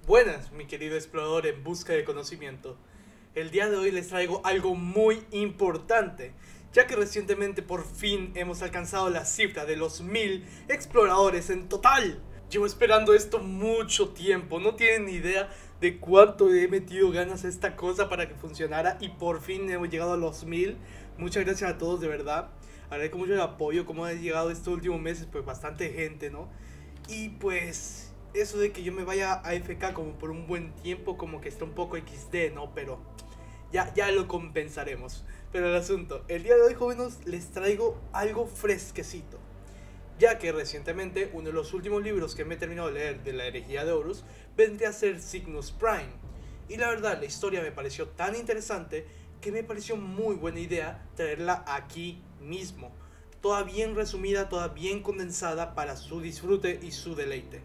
Buenas, mi querido explorador en busca de conocimiento. El día de hoy les traigo algo muy importante, ya que recientemente por fin hemos alcanzado la cifra de los 1000 exploradores en total. Llevo esperando esto mucho tiempo, no tienen ni idea de cuánto he metido ganas a esta cosa para que funcionara y por fin hemos llegado a los 1000. Muchas gracias a todos, de verdad. Agradezco mucho el apoyo, como ha llegado estos últimos meses, pues bastante gente, ¿no? Y pues eso de que yo me vaya a AFK como por un buen tiempo, como que está un poco XD, ¿no? Pero ya lo compensaremos. Pero el asunto, el día de hoy, jóvenes, les traigo algo fresquecito, ya que recientemente uno de los últimos libros que me he terminado de leer de la herejía de Horus vendría a ser Cygnus Prime. Y la verdad, la historia me pareció tan interesante que me pareció muy buena idea traerla aquí mismo, toda bien resumida, toda bien condensada para su disfrute y su deleite.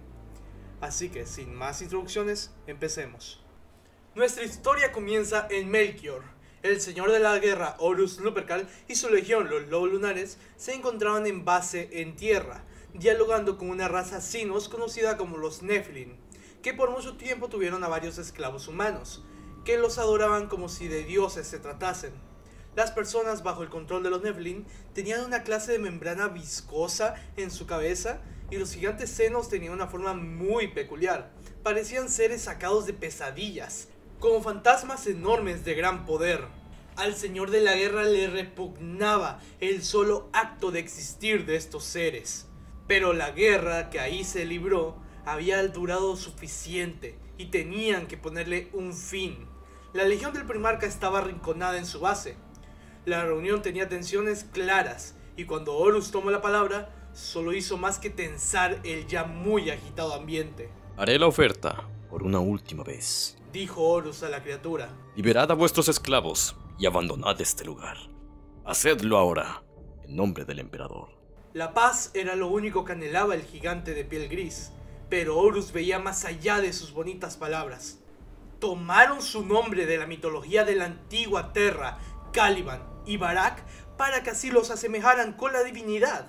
Así que sin más introducciones, empecemos. Nuestra historia comienza en Melchior. El señor de la guerra Horus Lupercal y su legión, los lobos lunares, se encontraban en base en tierra, dialogando con una raza sinos conocida como los Nephilim, que por mucho tiempo tuvieron a varios esclavos humanos, que los adoraban como si de dioses se tratasen. Las personas bajo el control de los Nephilim tenían una clase de membrana viscosa en su cabeza y los gigantes senos tenían una forma muy peculiar. Parecían seres sacados de pesadillas, como fantasmas enormes de gran poder. Al señor de la guerra le repugnaba el solo acto de existir de estos seres. Pero la guerra que ahí se libró había durado suficiente y tenían que ponerle un fin. La legión del primarca estaba arrinconada en su base. La reunión tenía tensiones claras y cuando Horus tomó la palabra, solo hizo más que tensar el ya muy agitado ambiente. Haré la oferta por una última vez. Dijo Horus a la criatura. Liberad a vuestros esclavos y abandonad este lugar. Hacedlo ahora, en nombre del emperador. La paz era lo único que anhelaba el gigante de piel gris, pero Horus veía más allá de sus bonitas palabras. Tomaron su nombre de la mitología de la antigua Terra, Caliban y Barak, para que así los asemejaran con la divinidad.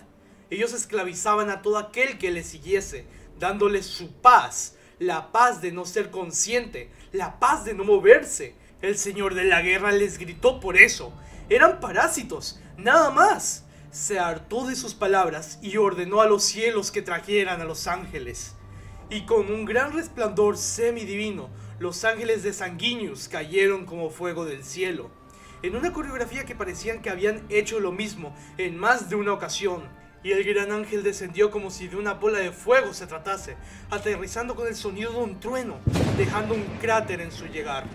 Ellos esclavizaban a todo aquel que les siguiese, dándoles su paz, la paz de no ser consciente, la paz de no moverse. El señor de la guerra les gritó por eso. Eran parásitos, nada más. Se hartó de sus palabras y ordenó a los cielos que trajeran a los ángeles. Y con un gran resplandor semidivino, los ángeles de Sanguinius cayeron como fuego del cielo, en una coreografía que parecían que habían hecho lo mismo en más de una ocasión. Y el gran ángel descendió como si de una bola de fuego se tratase, aterrizando con el sonido de un trueno, dejando un cráter en su llegar.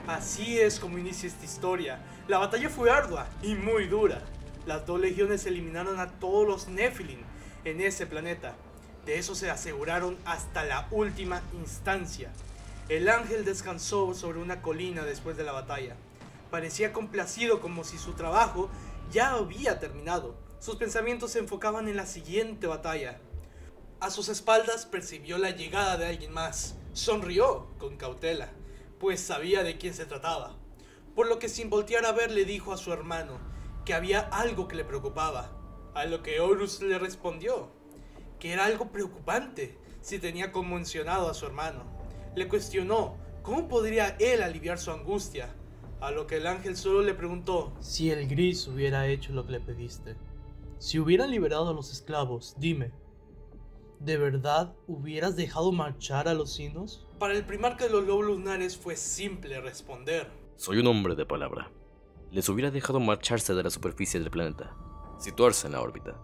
Así es como inicia esta historia. La batalla fue ardua y muy dura. Las dos legiones eliminaron a todos los Nephilim en ese planeta. De eso se aseguraron hasta la última instancia. El ángel descansó sobre una colina después de la batalla. Parecía complacido, como si su trabajo ya había terminado. Sus pensamientos se enfocaban en la siguiente batalla. A sus espaldas percibió la llegada de alguien más. Sonrió con cautela, pues sabía de quién se trataba. Por lo que sin voltear a ver le dijo a su hermano que había algo que le preocupaba. A lo que Horus le respondió que era algo preocupante si tenía conmocionado a su hermano. Le cuestionó cómo podría él aliviar su angustia. A lo que el ángel solo le preguntó: si el gris hubiera hecho lo que le pediste, si hubieran liberado a los esclavos, dime, ¿de verdad hubieras dejado marchar a los sinos? Para el primarca de los lobos lunares fue simple responder: Soy un hombre de palabra. Les hubiera dejado marcharse de la superficie del planeta, situarse en la órbita.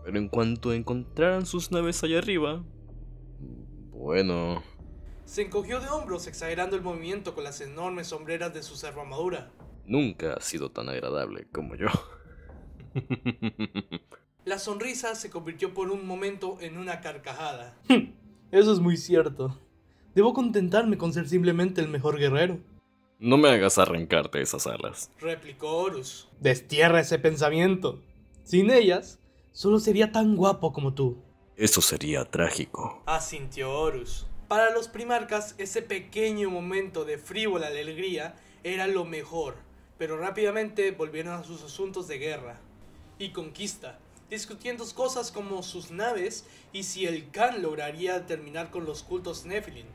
Pero en cuanto encontraran sus naves allá arriba... Bueno... Se encogió de hombros, exagerando el movimiento con las enormes sombreras de su servoarmadura. Nunca ha sido tan agradable como yo. La sonrisa se convirtió por un momento en una carcajada. Eso es muy cierto. Debo contentarme con ser simplemente el mejor guerrero. No me hagas arrancarte esas alas, replicó Horus. Destierra ese pensamiento. Sin ellas, solo sería tan guapo como tú. Eso sería trágico, asintió Horus. Para los primarcas, ese pequeño momento de frívola alegría era lo mejor, pero rápidamente volvieron a sus asuntos de guerra y conquista, discutiendo cosas como sus naves y si el Khan lograría terminar con los cultos Nephilim.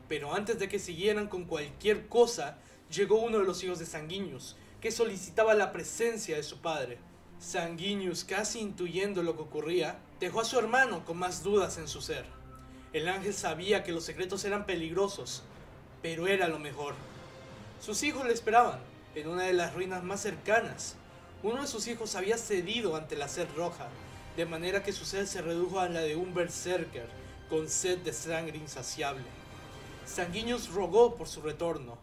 Pero antes de que siguieran con cualquier cosa, llegó uno de los hijos de Sanguinius, que solicitaba la presencia de su padre. Sanguinius, casi intuyendo lo que ocurría, dejó a su hermano con más dudas en su ser. El ángel sabía que los secretos eran peligrosos, pero era lo mejor. Sus hijos le esperaban, en una de las ruinas más cercanas. Uno de sus hijos había cedido ante la sed roja, de manera que su sed se redujo a la de un berserker, con sed de sangre insaciable. Sanguinius rogó por su retorno,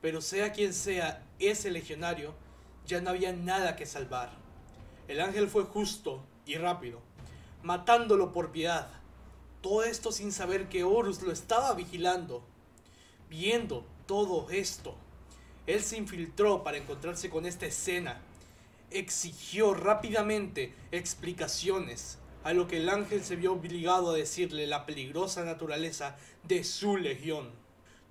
pero sea quien sea ese legionario, ya no había nada que salvar. El ángel fue justo y rápido, matándolo por piedad. Todo esto sin saber que Horus lo estaba vigilando. Viendo todo esto, él se infiltró para encontrarse con esta escena. Exigió rápidamente explicaciones, a lo que el ángel se vio obligado a decirle la peligrosa naturaleza de su legión.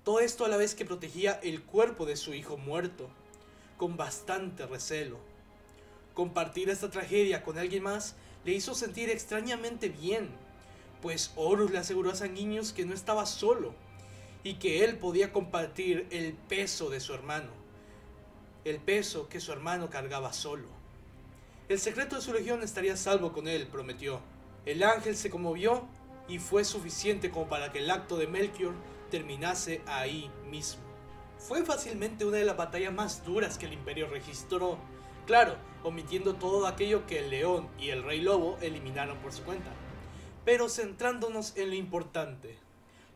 Todo esto a la vez que protegía el cuerpo de su hijo muerto, con bastante recelo. Compartir esta tragedia con alguien más le hizo sentir extrañamente bien, pues Horus le aseguró a Sanguinius que no estaba solo, y que él podía compartir el peso de su hermano, el peso que su hermano cargaba solo. El secreto de su legión estaría a salvo con él, prometió. El ángel se conmovió y fue suficiente como para que el acto de Melchior terminase ahí mismo. Fue fácilmente una de las batallas más duras que el Imperio registró, claro, omitiendo todo aquello que el león y el rey lobo eliminaron por su cuenta. Pero centrándonos en lo importante.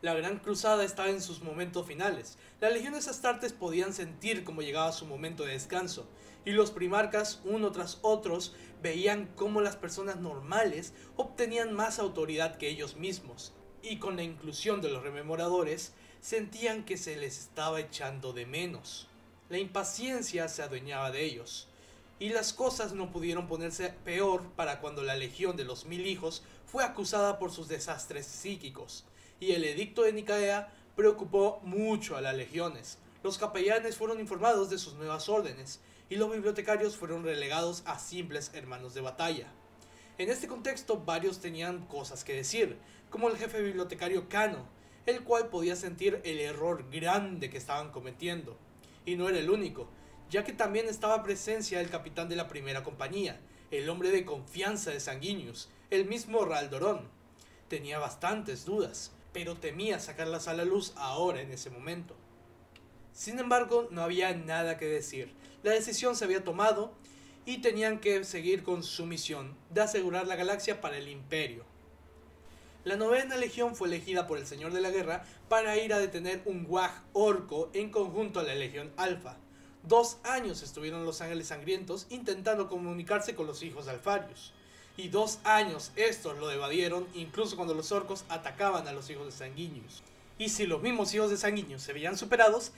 La gran cruzada estaba en sus momentos finales. Las legiones astartes podían sentir cómo llegaba su momento de descanso, y los primarcas, uno tras otros, veían cómo las personas normales obtenían más autoridad que ellos mismos, y con la inclusión de los rememoradores, sentían que se les estaba echando de menos. La impaciencia se adueñaba de ellos, y las cosas no pudieron ponerse peor para cuando la Legión de los 1000 hijos fue acusada por sus desastres psíquicos, y el edicto de Nicea preocupó mucho a las legiones. Los capellanes fueron informados de sus nuevas órdenes, y los bibliotecarios fueron relegados a simples hermanos de batalla. En este contexto varios tenían cosas que decir, como el jefe bibliotecario Cano, el cual podía sentir el error grande que estaban cometiendo. Y no era el único, ya que también estaba presencia el capitán de la primera compañía, el hombre de confianza de Sanguinius, el mismo Raldorón. Tenía bastantes dudas, pero temía sacarlas a la luz ahora en ese momento. Sin embargo, no había nada que decir. La decisión se había tomado y tenían que seguir con su misión de asegurar la galaxia para el Imperio. La 9ª Legión fue elegida por el Señor de la Guerra para ir a detener un Wag orco en conjunto a la Legión Alfa. 2 años estuvieron los Ángeles Sangrientos intentando comunicarse con los hijos de Alfarius. Y 2 años estos lo evadieron incluso cuando los orcos atacaban a los hijos de Sanguinius. Y si los mismos hijos de Sanguinius se veían superados,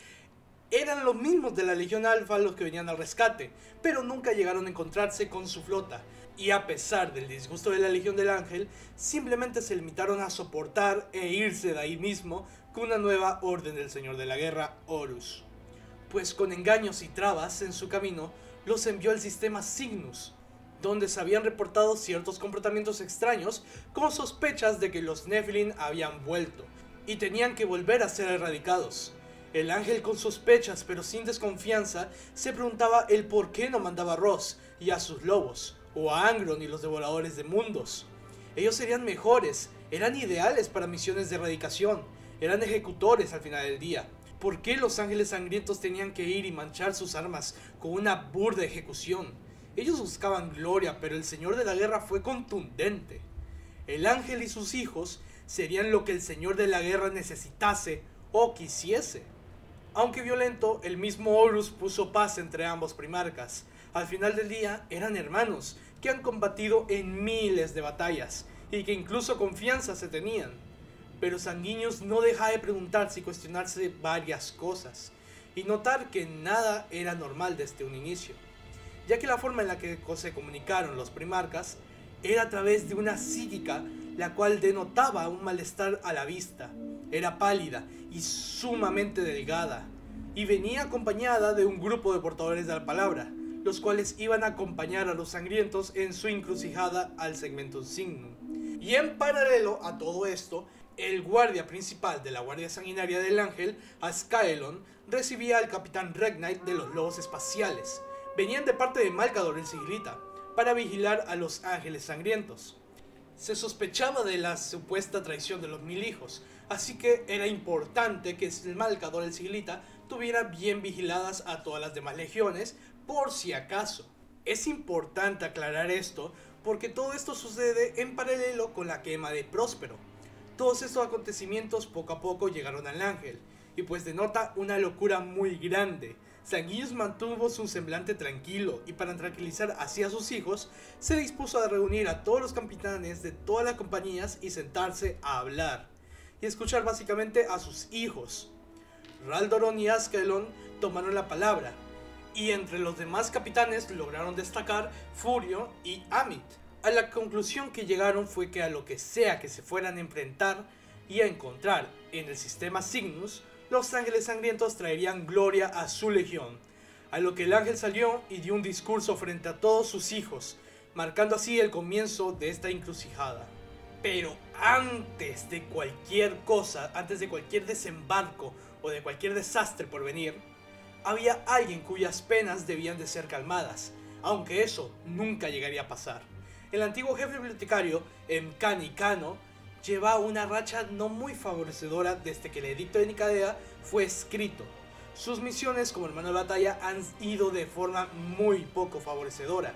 eran los mismos de la Legión Alfa los que venían al rescate, pero nunca llegaron a encontrarse con su flota. Y a pesar del disgusto de la Legión del Ángel, simplemente se limitaron a soportar e irse de ahí mismo con una nueva orden del Señor de la Guerra, Horus. Pues con engaños y trabas en su camino, los envió al sistema Cygnus, donde se habían reportado ciertos comportamientos extraños con sospechas de que los Nephilim habían vuelto y tenían que volver a ser erradicados. El ángel, con sospechas pero sin desconfianza, se preguntaba el por qué no mandaba a Ross y a sus lobos, o a Angron y los devoradores de mundos. Ellos serían mejores, eran ideales para misiones de erradicación, eran ejecutores al final del día. ¿Por qué los ángeles sangrientos tenían que ir y manchar sus armas con una burda ejecución? Ellos buscaban gloria, pero el Señor de la Guerra fue contundente. El ángel y sus hijos serían lo que el Señor de la Guerra necesitase o quisiese. Aunque violento, el mismo Horus puso paz entre ambos primarcas. Al final del día eran hermanos que han combatido en miles de batallas y que incluso confianza se tenían. Pero Sanguinius no deja de preguntarse y cuestionarse varias cosas y notar que nada era normal desde un inicio, ya que la forma en la que se comunicaron los primarcas era a través de una psíquica, la cual denotaba un malestar a la vista. Era pálida y sumamente delgada, y venía acompañada de un grupo de portadores de la palabra, los cuales iban a acompañar a los sangrientos en su encrucijada al segmento Cygnus. Y en paralelo a todo esto, El guardia principal de la Guardia Sanguinaria del Ángel, Ascaelon, recibía al Capitán Regnite de los Lobos Espaciales. Venían de parte de Malcador el Sigilita, para vigilar a los Ángeles Sangrientos. Se sospechaba de la supuesta traición de los 1000 hijos, así que era importante que el Malcador el Sigilita tuviera bien vigiladas a todas las demás legiones, por si acaso. Es importante aclarar esto, porque todo esto sucede en paralelo con la quema de Próspero. Todos estos acontecimientos poco a poco llegaron al Ángel, y pues denota una locura muy grande. Sanguinius mantuvo su semblante tranquilo, y para tranquilizar así a sus hijos, se dispuso a reunir a todos los capitanes de todas las compañías y sentarse a hablar, y escuchar básicamente a sus hijos. Raldoron y Ascaelon tomaron la palabra, y entre los demás capitanes lograron destacar Furio y Amit. A la conclusión que llegaron fue que a lo que sea que se fueran a enfrentar y a encontrar en el sistema Cygnus, los Ángeles Sangrientos traerían gloria a su legión. A lo que el ángel salió y dio un discurso frente a todos sus hijos, marcando así el comienzo de esta encrucijada. Pero antes de cualquier cosa, antes de cualquier desembarco o de cualquier desastre por venir, había alguien cuyas penas debían de ser calmadas, aunque eso nunca llegaría a pasar. El antiguo jefe bibliotecario, Mkani Kano, lleva una racha no muy favorecedora desde que el edicto de Nicadea fue escrito. Sus misiones como hermano de batalla han ido de forma muy poco favorecedora.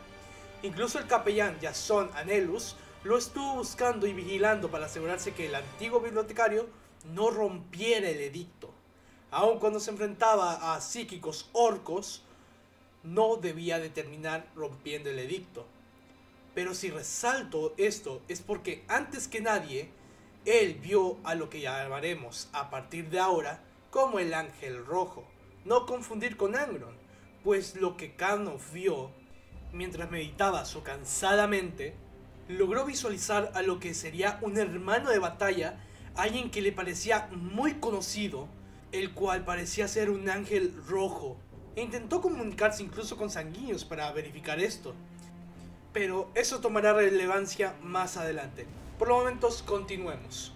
Incluso el capellán Jason Anelus lo estuvo buscando y vigilando para asegurarse que el antiguo bibliotecario no rompiera el edicto. Aun cuando se enfrentaba a psíquicos orcos, no debía de terminar rompiendo el edicto. Pero si resalto esto es porque antes que nadie, él vio a lo que llamaremos a partir de ahora como el Ángel Rojo. No confundir con Angron, pues lo que Kano vio mientras meditaba su cansada mente, logró visualizar a lo que sería un hermano de batalla, alguien que le parecía muy conocido, el cual parecía ser un ángel rojo, e intentó comunicarse incluso con Sanguinius para verificar esto. Pero eso tomará relevancia más adelante. Por los momentos, continuemos.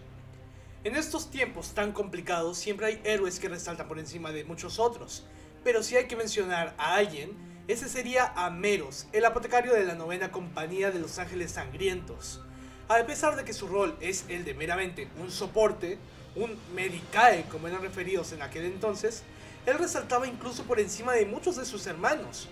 En estos tiempos tan complicados siempre hay héroes que resaltan por encima de muchos otros, pero si hay que mencionar a alguien, ese sería Ameros, el apotecario de la 9ª Compañía de los Ángeles Sangrientos. A pesar de que su rol es el de meramente un soporte, un medicae como eran referidos en aquel entonces, él resaltaba incluso por encima de muchos de sus hermanos.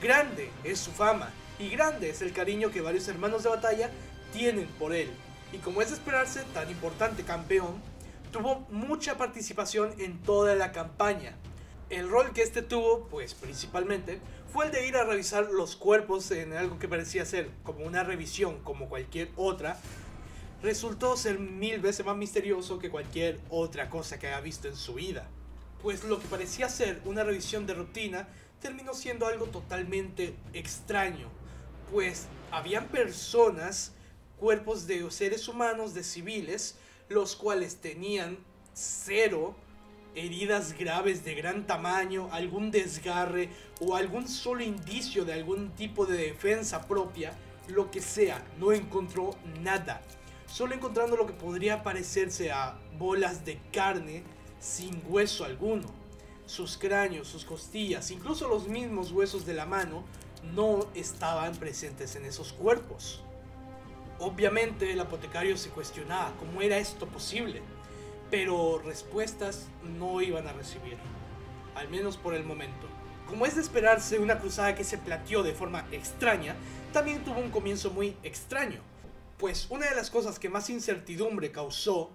Grande es su fama, y grande es el cariño que varios hermanos de batalla tienen por él, y como es de esperarse, tan importante campeón, tuvo mucha participación en toda la campaña. El rol que este tuvo, pues principalmente, fue el de ir a revisar los cuerpos en algo que parecía ser como una revisión como cualquier otra. Resultó ser 1000 veces más misterioso que cualquier otra cosa que haya visto en su vida, pues lo que parecía ser una revisión de rutina terminó siendo algo totalmente extraño, pues habían personas, cuerpos de seres humanos, de civiles, los cuales tenían 0 heridas graves de gran tamaño, algún desgarre o algún solo indicio de algún tipo de defensa propia, lo que sea. No encontró nada, solo encontrando lo que podría parecerse a bolas de carne sin hueso alguno. Sus cráneos, sus costillas, incluso los mismos huesos de la mano no estaban presentes en esos cuerpos. Obviamente el apotecario se cuestionaba cómo era esto posible, pero respuestas no iban a recibir, al menos por el momento. Como es de esperarse, una cruzada que se planteó de forma extraña también tuvo un comienzo muy extraño, pues una de las cosas que más incertidumbre causó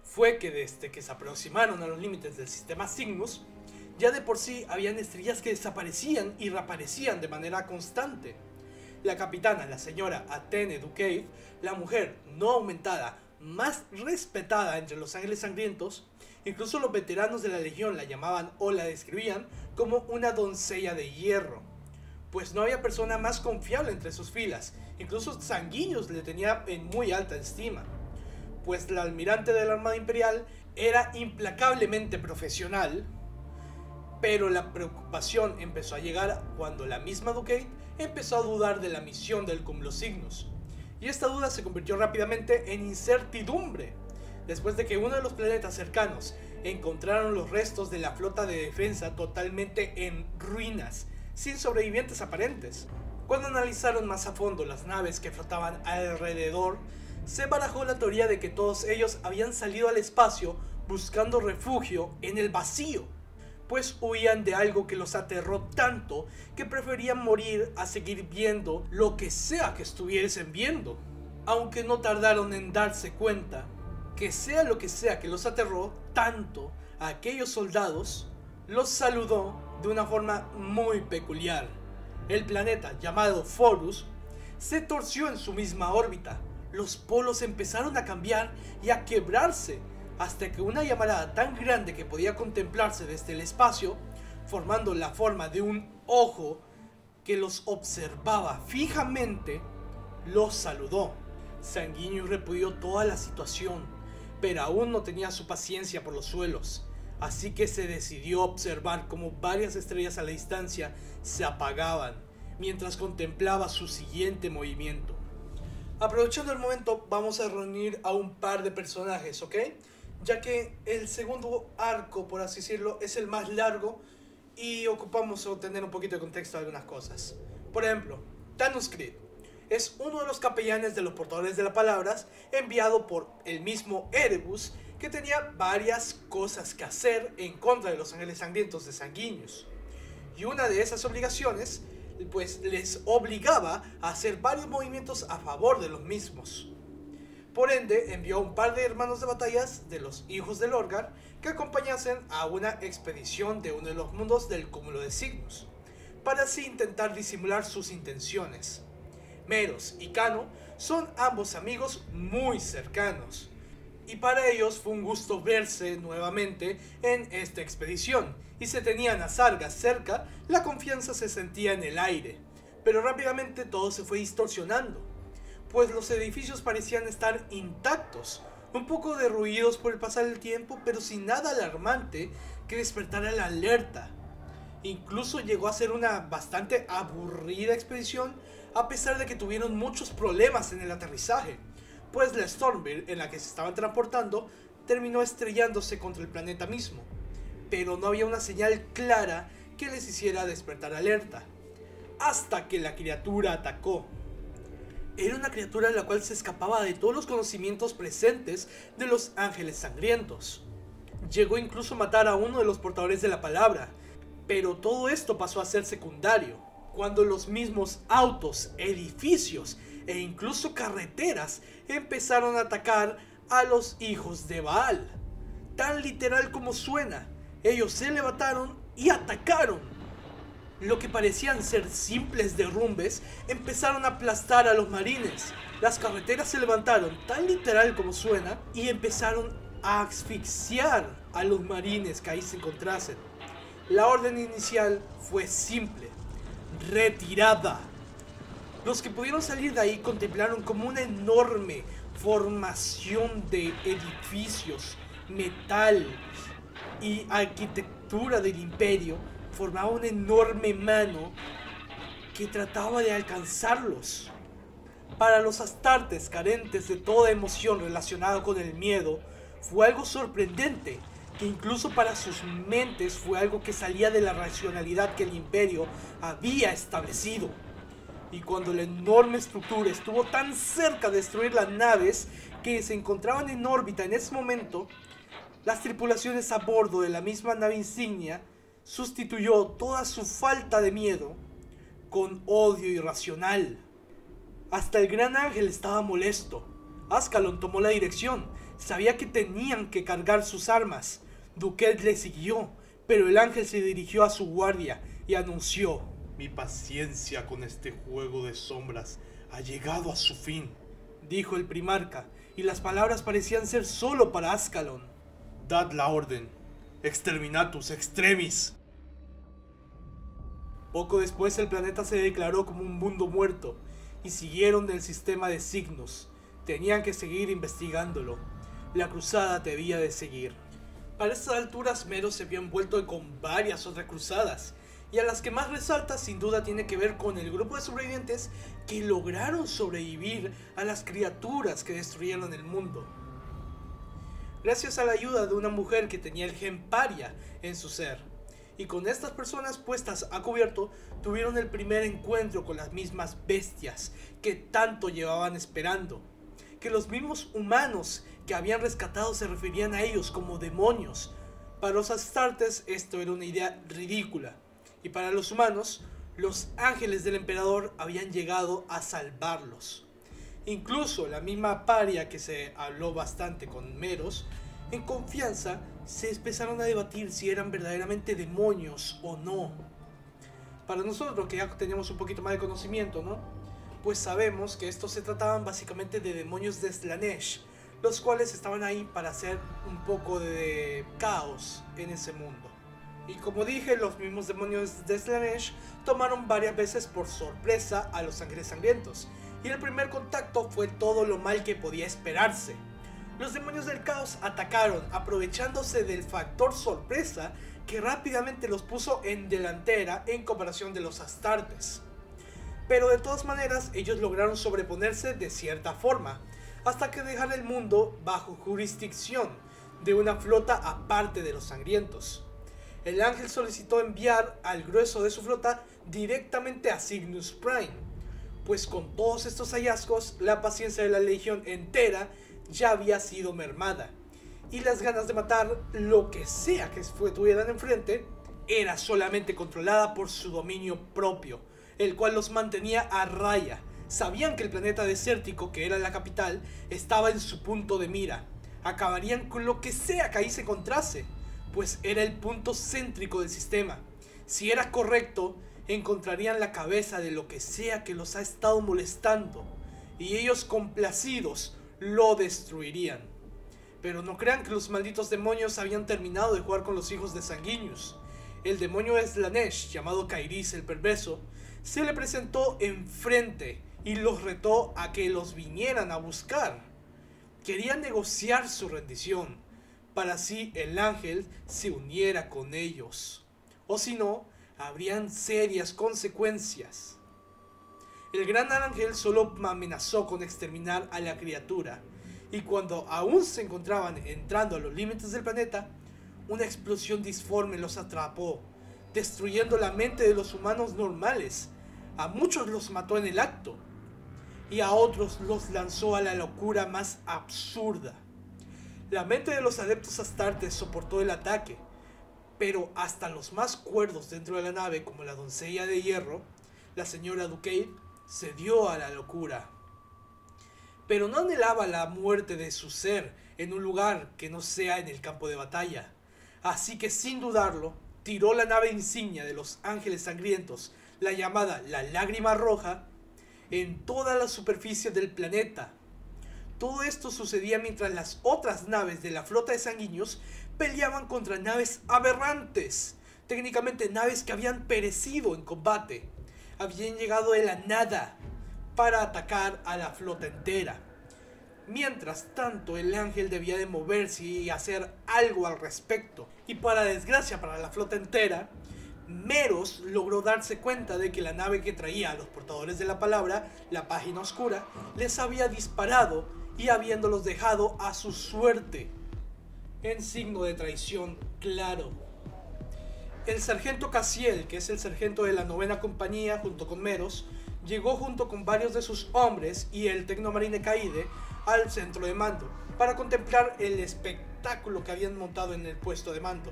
fue que desde que se aproximaron a los límites del sistema Cygnus, ya de por sí habían estrellas que desaparecían y reaparecían de manera constante. La capitana, la señora Athene Ducave, la mujer no aumentada más respetada entre los Ángeles Sangrientos, incluso los veteranos de la Legión la llamaban o la describían como una doncella de hierro, pues no había persona más confiable entre sus filas. Incluso Sanguinius le tenía en muy alta estima, pues la almirante de la Armada Imperial era implacablemente profesional. Pero la preocupación empezó a llegar cuando la misma Ducade empezó a dudar de la misión del Cúmulo Cygnus, y esta duda se convirtió rápidamente en incertidumbre, después de que uno de los planetas cercanos encontraron los restos de la flota de defensa totalmente en ruinas, sin sobrevivientes aparentes. Cuando analizaron más a fondo las naves que flotaban alrededor, se barajó la teoría de que todos ellos habían salido al espacio buscando refugio en el vacío, pues huían de algo que los aterró tanto que preferían morir a seguir viendo lo que sea que estuviesen viendo. Aunque no tardaron en darse cuenta que sea lo que sea que los aterró tanto a aquellos soldados, los saludó de una forma muy peculiar. El planeta llamado Phorus se torció en su misma órbita, los polos empezaron a cambiar y a quebrarse, hasta que una llamarada tan grande que podía contemplarse desde el espacio, formando la forma de un ojo que los observaba fijamente, los saludó. Sanguíneo repudió toda la situación, pero aún no tenía su paciencia por los suelos, así que se decidió a observar cómo varias estrellas a la distancia se apagaban, mientras contemplaba su siguiente movimiento. Aprovechando el momento, vamos a reunir a un par de personajes, ¿ok? Ya que el segundo arco, por así decirlo, es el más largo y ocupamos obtener un poquito de contexto de algunas cosas. Por ejemplo, Thanos Creed es uno de los capellanes de los portadores de las palabras, enviado por el mismo Erebus, que tenía varias cosas que hacer en contra de los ángeles sangrientos de Sanguinius. Y una de esas obligaciones, pues les obligaba a hacer varios movimientos a favor de los mismos. Por ende, envió a un par de hermanos de batallas de los hijos de Lorgar que acompañasen a una expedición de uno de los mundos del cúmulo de signos, para así intentar disimular sus intenciones. Meros y Kano son ambos amigos muy cercanos, y para ellos fue un gusto verse nuevamente en esta expedición, y se tenían a Sargas cerca, la confianza se sentía en el aire, pero rápidamente todo se fue distorsionando, pues los edificios parecían estar intactos, un poco derruidos por el pasar del tiempo, pero sin nada alarmante que despertara la alerta. Incluso llegó a ser una bastante aburrida expedición, a pesar de que tuvieron muchos problemas en el aterrizaje, pues la Stormbird en la que se estaban transportando terminó estrellándose contra el planeta mismo, pero no había una señal clara que les hiciera despertar alerta, hasta que la criatura atacó. Era una criatura la cual se escapaba de todos los conocimientos presentes de los ángeles sangrientos. Llegó incluso a matar a uno de los portadores de la palabra, pero todo esto pasó a ser secundario, cuando los mismos autos, edificios e incluso carreteras empezaron a atacar a los hijos de Baal. Tan literal como suena, ellos se levantaron y atacaron. Lo que parecían ser simples derrumbes empezaron a aplastar a los marines. Las carreteras se levantaron, tan literal como suena, y empezaron a asfixiar a los marines que ahí se encontrasen. La orden inicial fue simple: retirada. Los que pudieron salir de ahí contemplaron como una enorme formación de edificios, metal y arquitectura del imperio formaba una enorme mano que trataba de alcanzarlos. Para los astartes carentes de toda emoción relacionada con el miedo, fue algo sorprendente, que incluso para sus mentes fue algo que salía de la racionalidad que el imperio había establecido. Y cuando la enorme estructura estuvo tan cerca de destruir las naves que se encontraban en órbita en ese momento, las tripulaciones a bordo de la misma nave insignia sustituyó toda su falta de miedo con odio irracional. Hasta el gran ángel estaba molesto. Ascalon tomó la dirección, sabía que tenían que cargar sus armas. Duquet le siguió, pero el ángel se dirigió a su guardia y anunció: Mi paciencia con este juego de sombras ha llegado a su fin, dijo el primarca, y las palabras parecían ser solo para Ascalon. Dad la orden, exterminatus extremis. Poco después el planeta se declaró como un mundo muerto, y siguieron el sistema de signos. Tenían que seguir investigándolo. La cruzada debía de seguir. Para estas alturas Meros se vio envuelto con varias otras cruzadas, y a las que más resalta sin duda tiene que ver con el grupo de sobrevivientes que lograron sobrevivir a las criaturas que destruyeron el mundo. gracias a la ayuda de una mujer que tenía el gen paria en su ser. Y con estas personas puestas a cubierto, tuvieron el primer encuentro con las mismas bestias que tanto llevaban esperando. Que los mismos humanos que habían rescatado se referían a ellos como demonios. Para los Astartes esto era una idea ridícula. Y para los humanos, los ángeles del emperador habían llegado a salvarlos. Incluso la misma paria que se habló bastante con Meros, en confianza, se empezaron a debatir si eran verdaderamente demonios o no. Para nosotros, que ya teníamos un poquito más de conocimiento, ¿no? Pues sabemos que estos se trataban básicamente de demonios de Slanesh, los cuales estaban ahí para hacer un poco de caos en ese mundo. Y como dije, los mismos demonios de Slanesh tomaron varias veces por sorpresa a los ángeles sangrientos, y el primer contacto fue todo lo mal que podía esperarse. Los demonios del caos atacaron, aprovechándose del factor sorpresa que rápidamente los puso en delantera en comparación de los Astartes. Pero de todas maneras, ellos lograron sobreponerse de cierta forma, hasta que dejaron el mundo bajo jurisdicción de una flota aparte de los sangrientos. El ángel solicitó enviar al grueso de su flota directamente a Cygnus Prime, pues con todos estos hallazgos, la paciencia de la legión entera ya había sido mermada, y las ganas de matar lo que sea que tuvieran enfrente era solamente controlada por su dominio propio, el cual los mantenía a raya. Sabían que el planeta desértico, que era la capital, estaba en su punto de mira. Acabarían con lo que sea que ahí se encontrase, pues era el punto céntrico del sistema. Si era correcto, encontrarían la cabeza de lo que sea que los ha estado molestando, y ellos complacidos lo destruirían. Pero no crean que los malditos demonios habían terminado de jugar con los hijos de Sanguinius. El demonio de Slanesh, llamado Kairis el Perverso, se le presentó enfrente y los retó a que los vinieran a buscar. Quería negociar su rendición, para así el ángel se uniera con ellos, o si no, habrían serias consecuencias. El gran ángel solo amenazó con exterminar a la criatura, y cuando aún se encontraban entrando a los límites del planeta, una explosión disforme los atrapó, destruyendo la mente de los humanos normales. A muchos los mató en el acto, y a otros los lanzó a la locura más absurda. La mente de los adeptos Astartes soportó el ataque, pero hasta los más cuerdos dentro de la nave, como la doncella de hierro, la señora Ducade, se dio a la locura. Pero no anhelaba la muerte de su ser en un lugar que no sea en el campo de batalla. Así que sin dudarlo, tiró la nave insignia de los ángeles sangrientos, la llamada la Lágrima Roja, en toda la superficie del planeta. Todo esto sucedía mientras las otras naves de la flota de sanguíneos peleaban contra naves aberrantes, técnicamente naves que habían perecido en combate. Habían llegado de la nada para atacar a la flota entera. Mientras tanto, el ángel debía de moverse y hacer algo al respecto. Y para desgracia para la flota entera, Meros logró darse cuenta de que la nave que traía a los portadores de la palabra, la Página Oscura, les había disparado y habiéndolos dejado a su suerte, en signo de traición claro. El sargento Cassiel, que es el sargento de la 9ª compañía junto con Meros, llegó junto con varios de sus hombres y el tecnomarine Kaide al centro de mando para contemplar el espectáculo que habían montado en el puesto de mando,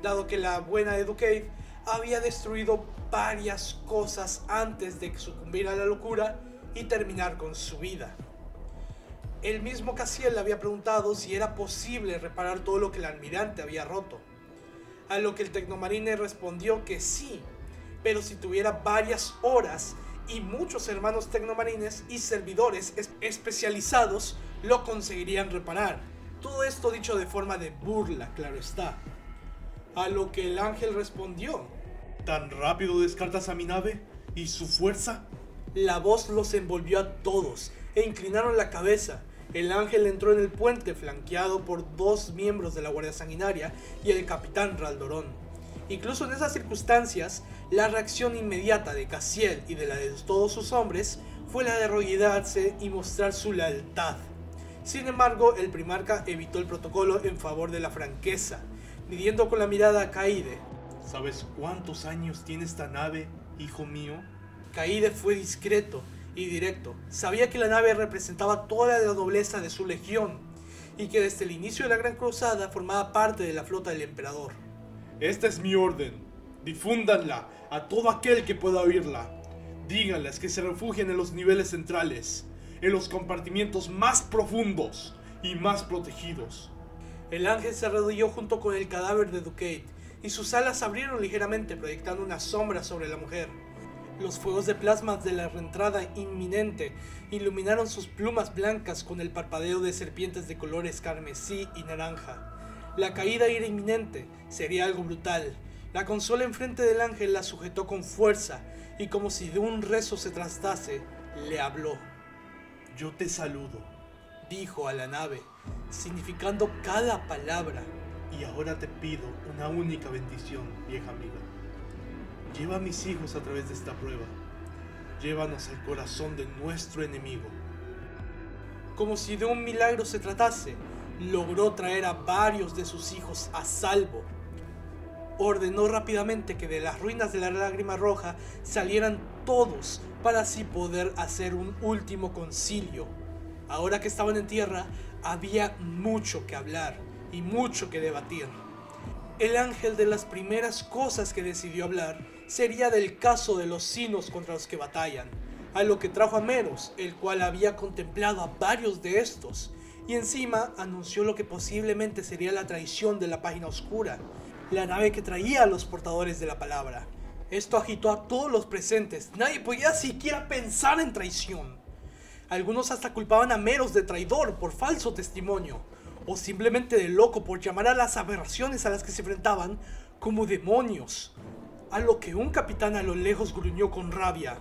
dado que la buena de Ducade había destruido varias cosas antes de sucumbir a la locura y terminar con su vida. El mismo Cassiel le había preguntado si era posible reparar todo lo que el almirante había roto, a lo que el tecnomarine respondió que sí, pero si tuviera varias horas y muchos hermanos tecnomarines y servidores especializados lo conseguirían reparar. Todo esto dicho de forma de burla, claro está. A lo que el ángel respondió: ¿tan rápido descartas a mi nave y su fuerza? La voz los envolvió a todos e inclinaron la cabeza. El ángel entró en el puente flanqueado por 2 miembros de la Guardia Sanguinaria y el capitán Raldorón. Incluso en esas circunstancias, la reacción inmediata de Cassiel y de la de todos sus hombres fue la de arrodillarse y mostrar su lealtad. Sin embargo, el primarca evitó el protocolo en favor de la franqueza, midiendo con la mirada a Kaide. ¿Sabes cuántos años tiene esta nave, hijo mío? Kaide fue discreto y directo. Sabía que la nave representaba toda la nobleza de su legión y que desde el inicio de la Gran Cruzada formaba parte de la flota del emperador. Esta es mi orden. Difúndanla a todo aquel que pueda oírla. Díganles que se refugien en los niveles centrales, en los compartimientos más profundos y más protegidos. El ángel se arrodilló junto con el cadáver de Ducade y sus alas se abrieron ligeramente, proyectando una sombra sobre la mujer. Los fuegos de plasma de la reentrada inminente iluminaron sus plumas blancas con el parpadeo de serpientes de colores carmesí y naranja. La caída era inminente, sería algo brutal. La consola enfrente del ángel la sujetó con fuerza y como si de un rezo se tratase, le habló. Yo te saludo, Dijo a la nave, significando cada palabra. y ahora te pido una única bendición, vieja amiga. Lleva a mis hijos a través de esta prueba. Llévanos al corazón de nuestro enemigo. Como si de un milagro se tratase, logró traer a varios de sus hijos a salvo. Ordenó rápidamente que de las ruinas de la Lágrima Roja salieran todos para así poder hacer un último concilio. Ahora que estaban en tierra, había mucho que hablar y mucho que debatir. El ángel de las primeras cosas que decidió hablar sería del caso de los sinos contra los que batallan, a lo que trajo a Meros, el cual había contemplado a varios de estos, y encima anunció lo que posiblemente sería la traición de la Página Oscura, la nave que traía a los portadores de la palabra. Esto agitó a todos los presentes, nadie podía siquiera pensar en traición. Algunos hasta culpaban a Meros de traidor por falso testimonio, o simplemente de loco por llamar a las aberraciones a las que se enfrentaban como demonios, a lo que un capitán a lo lejos gruñó con rabia.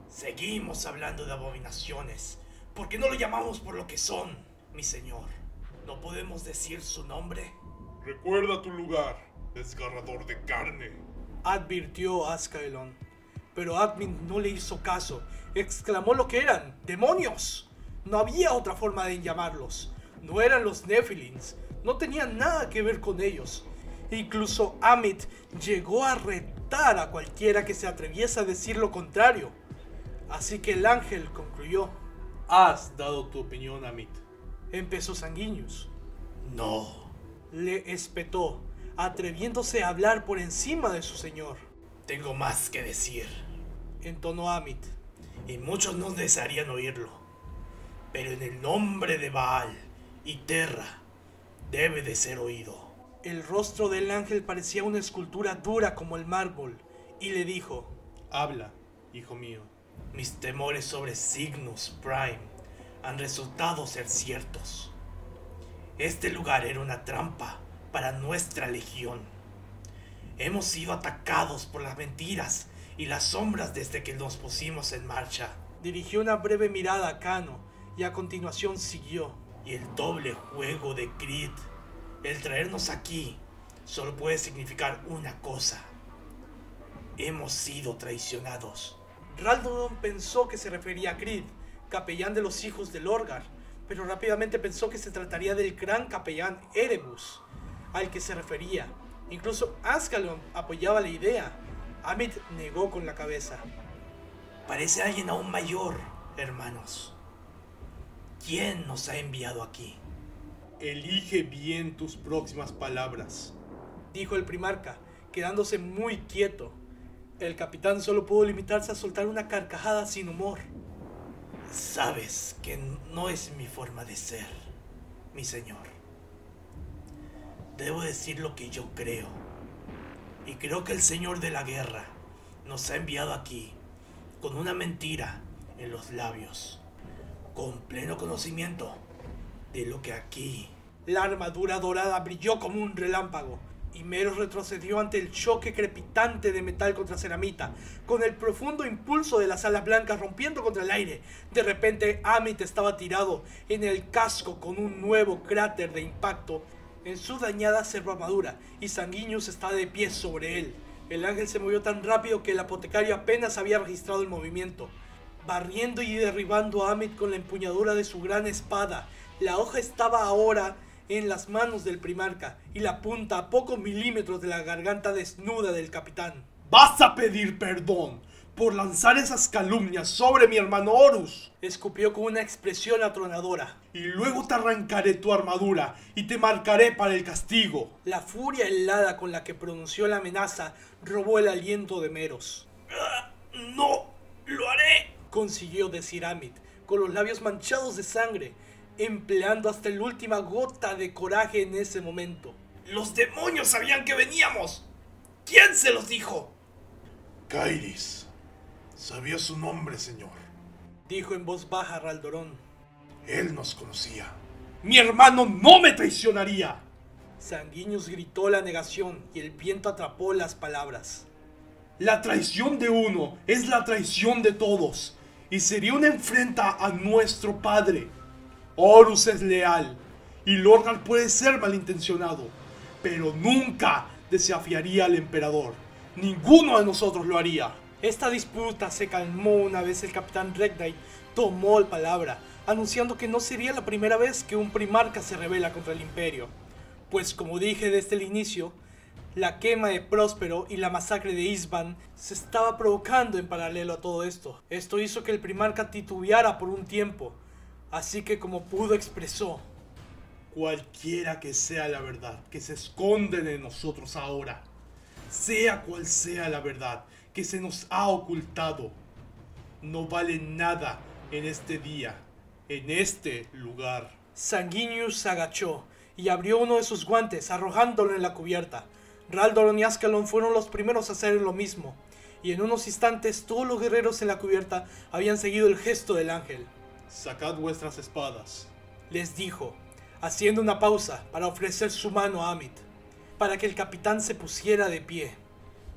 Seguimos hablando de abominaciones, ¿por qué no lo llamamos por lo que son, mi señor? ¿No podemos decir su nombre? Recuerda tu lugar, desgarrador de carne, Advirtió Ascalon, pero Admin no le hizo caso. Exclamó lo que eran, ¡demonios! No había otra forma de llamarlos. No eran los Nephilins, no tenían nada que ver con ellos. Incluso Amit llegó a retar a cualquiera que se atreviese a decir lo contrario. Así que el ángel concluyó. Has dado tu opinión, Amit. Empezó Sanguinius. No, le espetó, atreviéndose a hablar por encima de su señor. Tengo más que decir, entonó Amit, y muchos no desearían oírlo. Pero en el nombre de Baal y Terra, debe de ser oído. El rostro del ángel parecía una escultura dura como el mármol, y le dijo: Habla, hijo mío. Mis temores sobre Cygnus Prime han resultado ser ciertos. Este lugar era una trampa para nuestra legión. Hemos sido atacados por las mentiras y las sombras desde que nos pusimos en marcha. Dirigió una breve mirada a Kano y a continuación siguió. Y el doble juego de Creed, el traernos aquí, solo puede significar una cosa. Hemos sido traicionados. Raldon pensó que se refería a Creed, capellán de los hijos de Lorgar, pero rápidamente pensó que se trataría del gran capellán Erebus, al que se refería. Incluso Ascalon apoyaba la idea. Amit negó con la cabeza. Parece alguien aún mayor, hermanos. ¿Quién nos ha enviado aquí? Elige bien tus próximas palabras, Dijo el primarca, quedándose muy quieto. El capitán solo pudo limitarse a soltar una carcajada sin humor. Sabes que no es mi forma de ser, mi señor. Debo decir lo que yo creo. Y creo que el señor de la guerra nos ha enviado aquí con una mentira en los labios, con pleno conocimiento de lo que aquí... La armadura dorada brilló como un relámpago, y Meros retrocedió ante el choque crepitante de metal contra ceramita, con el profundo impulso de las alas blancas rompiendo contra el aire. De repente, Amit estaba tirado en el casco con un nuevo cráter de impacto en su dañada servoarmadura, y Sanguinius estaba de pie sobre él. El ángel se movió tan rápido que el apotecario apenas había registrado el movimiento, barriendo y derribando a Amit con la empuñadura de su gran espada. La hoja estaba ahora en las manos del primarca y la punta a pocos milímetros de la garganta desnuda del capitán. ¡Vas a pedir perdón por lanzar esas calumnias sobre mi hermano Horus! Escupió con una expresión atronadora. Y luego te arrancaré tu armadura y te marcaré para el castigo. La furia helada con la que pronunció la amenaza robó el aliento de Meros. ¡No lo haré!, consiguió decir Amit, con los labios manchados de sangre, empleando hasta la última gota de coraje en ese momento. ¡Los demonios sabían que veníamos! ¿Quién se los dijo? Kairis. Sabía su nombre, señor, dijo en voz baja Raldorón. Él nos conocía. ¡Mi hermano no me traicionaría! Sanguinius gritó la negación y el viento atrapó las palabras. La traición de uno es la traición de todos, y sería una afrenta a nuestro padre. Horus es leal, y Lorgar puede ser malintencionado, pero nunca desafiaría al emperador. Ninguno de nosotros lo haría. Esta disputa se calmó una vez el capitán Rek'Day tomó la palabra, anunciando que no sería la primera vez que un primarca se rebela contra el imperio. Pues como dije desde el inicio, la quema de Próspero y la masacre de Isban se estaba provocando en paralelo a todo esto. Esto hizo que el primarca titubeara por un tiempo, así que como pudo expresó: cualquiera que sea la verdad que se esconde de nosotros ahora, sea cual sea la verdad que se nos ha ocultado, no vale nada en este día, en este lugar. Sanguinius se agachó y abrió uno de sus guantes, arrojándolo en la cubierta. Raldoron y Ascalon fueron los primeros a hacer lo mismo, y en unos instantes todos los guerreros en la cubierta habían seguido el gesto del ángel. Sacad vuestras espadas, les dijo, haciendo una pausa para ofrecer su mano a Amit, para que el capitán se pusiera de pie.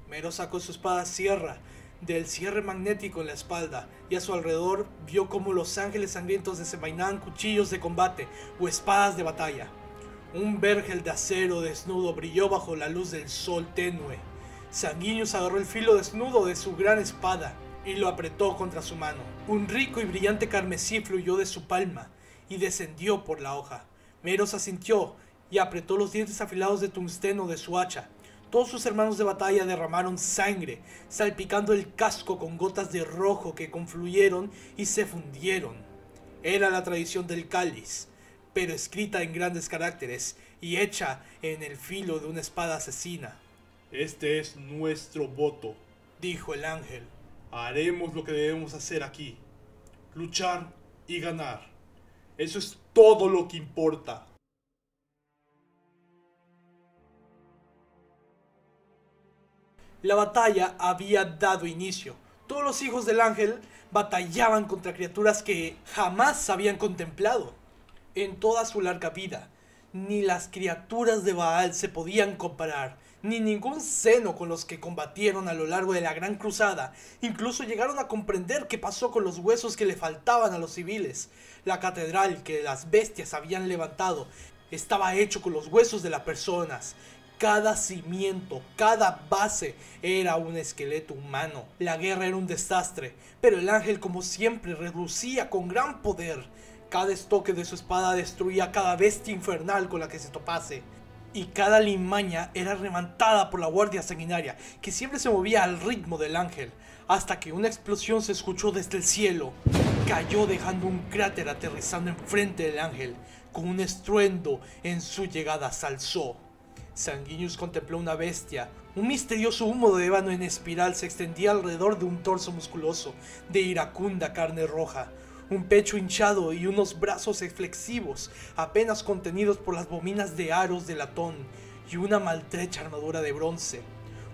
Meros sacó su espada sierra del cierre magnético en la espalda, y a su alrededor vio como los ángeles sangrientos desenvainaban cuchillos de combate o espadas de batalla. Un vergel de acero desnudo brilló bajo la luz del sol tenue. Sanguinius agarró el filo desnudo de su gran espada y lo apretó contra su mano. Un rico y brillante carmesí fluyó de su palma y descendió por la hoja. Meros asintió y apretó los dientes afilados de tungsteno de su hacha. Todos sus hermanos de batalla derramaron sangre, salpicando el casco con gotas de rojo que confluyeron y se fundieron. Era la tradición del cáliz, pero escrita en grandes caracteres y hecha en el filo de una espada asesina. Este es nuestro voto, dijo el ángel. Haremos lo que debemos hacer aquí. Luchar y ganar. Eso es todo lo que importa. La batalla había dado inicio. Todos los hijos del ángel batallaban contra criaturas que jamás habían contemplado en toda su larga vida. Ni las criaturas de Baal se podían comparar, ni ningún seno con los que combatieron a lo largo de la Gran Cruzada. Incluso llegaron a comprender qué pasó con los huesos que le faltaban a los civiles. La catedral que las bestias habían levantado estaba hecho con los huesos de las personas. Cada cimiento, cada base era un esqueleto humano. La guerra era un desastre, pero el ángel, como siempre, relucía con gran poder. Cada estoque de su espada destruía cada bestia infernal con la que se topase, y cada limaña era reventada por la guardia sanguinaria, que siempre se movía al ritmo del ángel, hasta que una explosión se escuchó desde el cielo. Cayó dejando un cráter aterrizando enfrente del ángel. Con un estruendo en su llegada se alzó. Sanguinius contempló una bestia. Un misterioso humo de ébano en espiral se extendía alrededor de un torso musculoso, de iracunda carne roja. Un pecho hinchado y unos brazos flexivos, apenas contenidos por las bobinas de aros de latón, y una maltrecha armadura de bronce.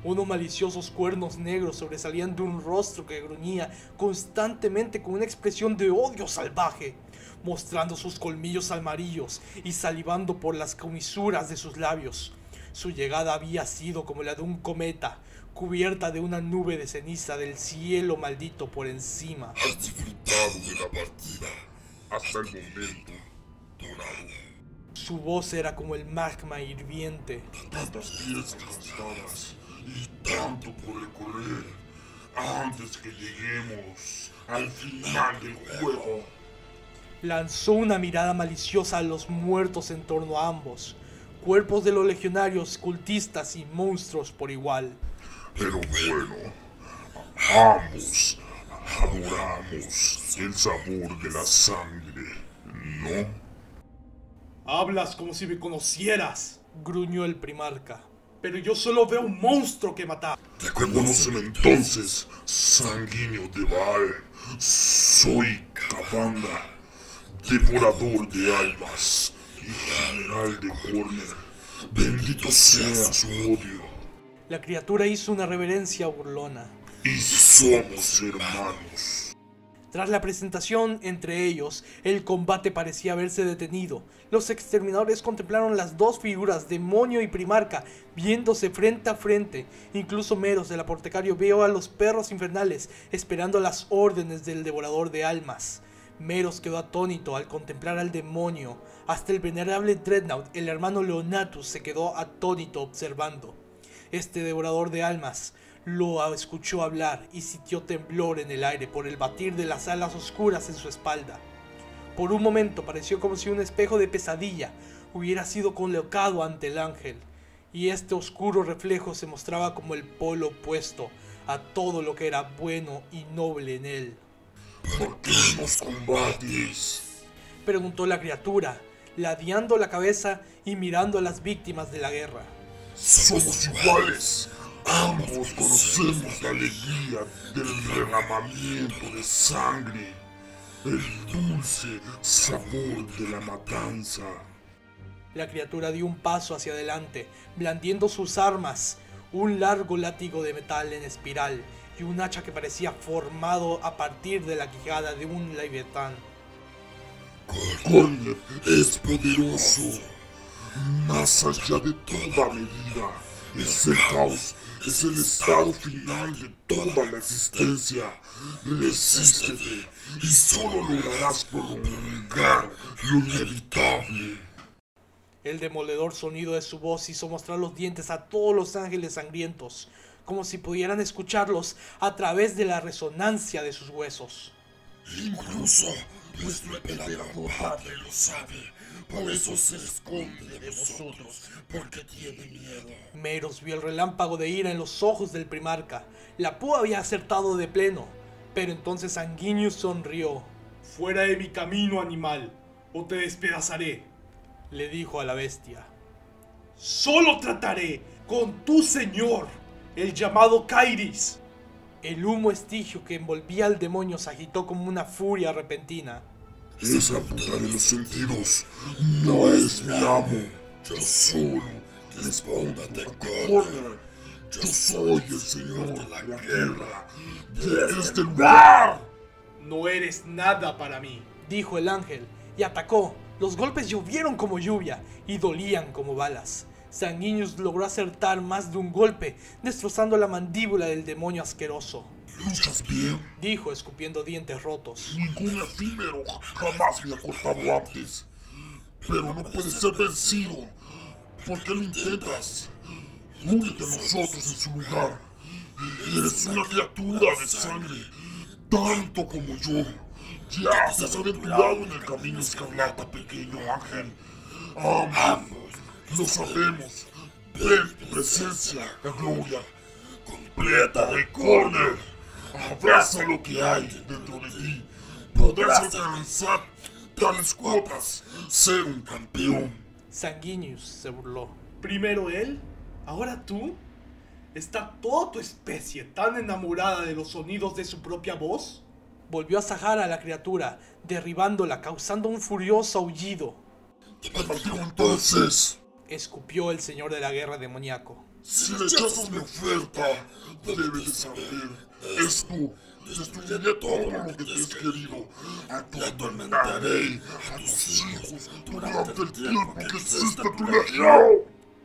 Unos maliciosos cuernos negros sobresalían de un rostro que gruñía constantemente con una expresión de odio salvaje, mostrando sus colmillos amarillos y salivando por las comisuras de sus labios. Su llegada había sido como la de un cometa, cubierta de una nube de ceniza del cielo maldito por encima. Has disfrutado de la partida hasta el momento dorado. Su voz era como el magma hirviente. Tantas piezas gastadas y tanto por recorrer antes que lleguemos al final del juego. Lanzó una mirada maliciosa a los muertos en torno a ambos, cuerpos de los legionarios, cultistas y monstruos por igual. Pero bueno, ambos adoramos el sabor de la sangre, ¿no? Hablas como si me conocieras. Gruñó el primarca. Pero yo solo veo un monstruo que matar. Reconóceme entonces, sanguíneo de Baal. Soy Kabanda, devorador de almas y general de Horner. Bendito sea su odio. La criatura hizo una reverencia burlona. Y somos hermanos. Tras la presentación entre ellos, el combate parecía haberse detenido. Los exterminadores contemplaron las dos figuras, demonio y primarca, viéndose frente a frente. Incluso Meros, el apotecario, vio a los perros infernales, esperando las órdenes del devorador de almas. Meros quedó atónito al contemplar al demonio. Hasta el venerable Dreadnought, el hermano Leonatus, se quedó atónito observando. Este devorador de almas lo escuchó hablar y sintió temblor en el aire por el batir de las alas oscuras en su espalda. Por un momento pareció como si un espejo de pesadilla hubiera sido colocado ante el ángel, y este oscuro reflejo se mostraba como el polo opuesto a todo lo que era bueno y noble en él. ¿Por qué nos combates? Preguntó la criatura, ladeando la cabeza y mirando a las víctimas de la guerra. Somos iguales. Ambos conocemos la alegría del derramamiento de sangre, el dulce sabor de la matanza. La criatura dio un paso hacia adelante, blandiendo sus armas, un largo látigo de metal en espiral y un hacha que parecía formado a partir de la quijada de un leviatán. Horner es poderoso, más allá de toda medida. Es el caos, es el estado final de toda la existencia. Resístete y solo lograrás prolongar lo inevitable. El demoledor sonido de su voz hizo mostrar los dientes a todos los ángeles sangrientos, como si pudieran escucharlos a través de la resonancia de sus huesos. Incluso nuestro emperador padre lo sabe. Por eso se esconde de vosotros, porque tiene miedo. Meros vio el relámpago de ira en los ojos del primarca. La púa había acertado de pleno, pero entonces Sanguinius sonrió. Fuera de mi camino, animal, o te despedazaré. Le dijo a la bestia. Solo trataré con tu señor, el llamado Kairis. El humo estigio que envolvía al demonio se agitó como una furia repentina. Esa puta de los sentidos no es mi amo. Yo solo respóndate, Horner. Yo soy el señor de la guerra de este lugar. No eres nada para mí, dijo el ángel, y atacó. Los golpes llovieron como lluvia y dolían como balas. Sanguinius logró acertar más de un golpe, destrozando la mandíbula del demonio asqueroso. ¿Luchas bien? Dijo, escupiendo dientes rotos. Ningún efímero jamás me ha cortado antes. Pero no puedes ser vencido. ¿Por qué lo intentas? Únete a nosotros en su lugar. Eres una criatura de sangre, tanto como yo. Ya te has aventurado en el camino escarlata, pequeño ángel. Ambos lo sabemos. Ven tu presencia, la gloria completa de Horner. Abraza lo que hay dentro de ti. Podrás alcanzar tales cuotas, ser un campeón. Sanguinius se burló. Primero él, ahora tú. ¿Está toda tu especie tan enamorada de los sonidos de su propia voz? Volvió a sajar a la criatura, derribándola, causando un furioso aullido. Te maldigo entonces. Escupió el señor de la guerra demoníaco. Si rechazas mi oferta, debes de saber. Esto destruiré todo lo que te has querido. Te atormentaré a tus hijos durante el tiempo que existe tu legión.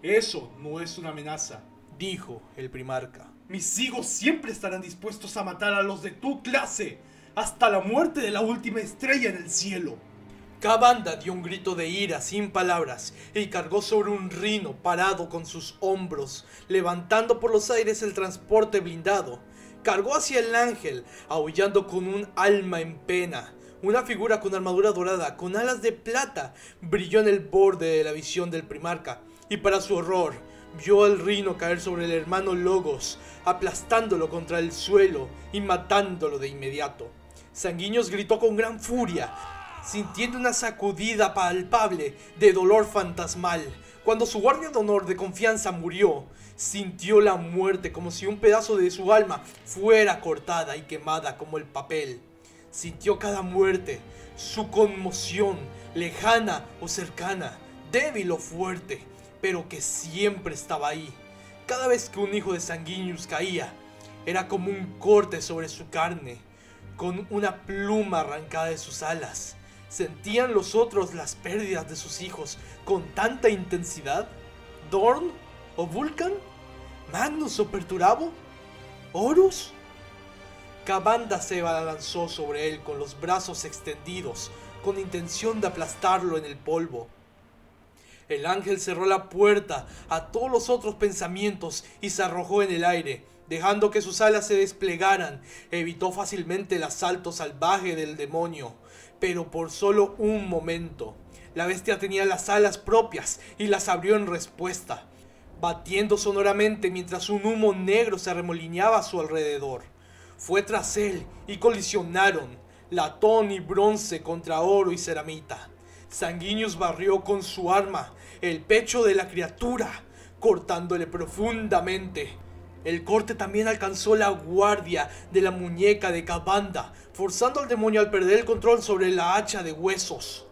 Eso no es una amenaza, dijo el primarca. Mis hijos siempre estarán dispuestos a matar a los de tu clase, hasta la muerte de la última estrella en el cielo. Kabanda dio un grito de ira sin palabras y cargó sobre un rino parado con sus hombros, levantando por los aires el transporte blindado. Cargó hacia el ángel, aullando con un alma en pena. Una figura con armadura dorada, con alas de plata, brilló en el borde de la visión del primarca, y para su horror, vio al Rhino caer sobre el hermano Logos, aplastándolo contra el suelo y matándolo de inmediato. Sanguinius gritó con gran furia, sintiendo una sacudida palpable de dolor fantasmal. Cuando su guardia de honor de confianza murió, sintió la muerte como si un pedazo de su alma fuera cortada y quemada como el papel. Sintió cada muerte, su conmoción, lejana o cercana, débil o fuerte, pero que siempre estaba ahí. Cada vez que un hijo de Sanguinius caía, era como un corte sobre su carne, con una pluma arrancada de sus alas. ¿Sentían los otros las pérdidas de sus hijos con tanta intensidad? ¿Dorn o Vulcan? ¿Magnus o Perturabo? ¿Horus? Kavanda se abalanzó sobre él con los brazos extendidos, con intención de aplastarlo en el polvo. El ángel cerró la puerta a todos los otros pensamientos y se arrojó en el aire, dejando que sus alas se desplegaran. Evitó fácilmente el asalto salvaje del demonio, pero por solo un momento. La bestia tenía las alas propias y las abrió en respuesta, batiendo sonoramente mientras un humo negro se arremolineaba a su alrededor. Fue tras él y colisionaron, latón y bronce contra oro y ceramita. Sanguinius barrió con su arma el pecho de la criatura, cortándole profundamente. El corte también alcanzó la guardia de la muñeca de Kavanda, forzando al demonio al perder el control sobre la hacha de huesos.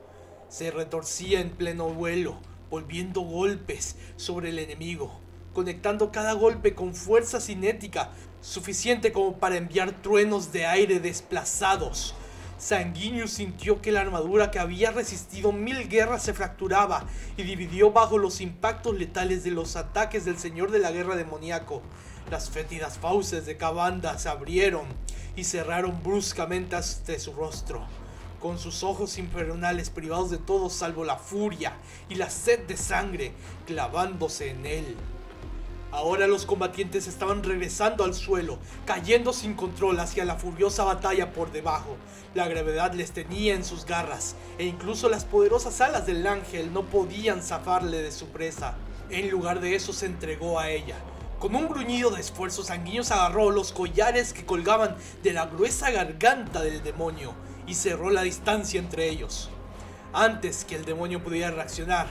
Se retorcía en pleno vuelo, volviendo golpes sobre el enemigo, conectando cada golpe con fuerza cinética suficiente como para enviar truenos de aire desplazados. Sanguinius sintió que la armadura que había resistido 1000 guerras se fracturaba y dividió bajo los impactos letales de los ataques del señor de la guerra demoníaco. Las fétidas fauces de Kavanda se abrieron y cerraron bruscamente ante su rostro, con sus ojos infernales privados de todo salvo la furia y la sed de sangre clavándose en él. Ahora los combatientes estaban regresando al suelo, cayendo sin control hacia la furiosa batalla por debajo. La gravedad les tenía en sus garras, e incluso las poderosas alas del ángel no podían zafarle de su presa. En lugar de eso se entregó a ella. Con un gruñido de esfuerzo, Sanguinius agarró los collares que colgaban de la gruesa garganta del demonio y cerró la distancia entre ellos. Antes que el demonio pudiera reaccionar,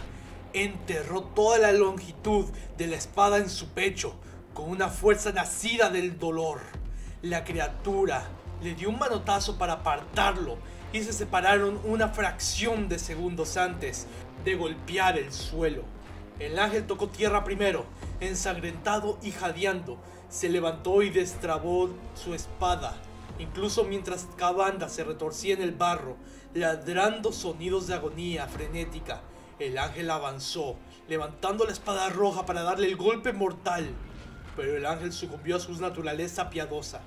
enterró toda la longitud de la espada en su pecho con una fuerza nacida del dolor. La criatura le dio un manotazo para apartarlo y se separaron una fracción de segundos antes de golpear el suelo. El ángel tocó tierra primero, ensangrentado y jadeando. Se levantó y destrabó su espada, incluso mientras Kavanda se retorcía en el barro, ladrando sonidos de agonía frenética. El ángel avanzó, levantando la espada roja para darle el golpe mortal, pero el ángel sucumbió a su naturaleza piadosa.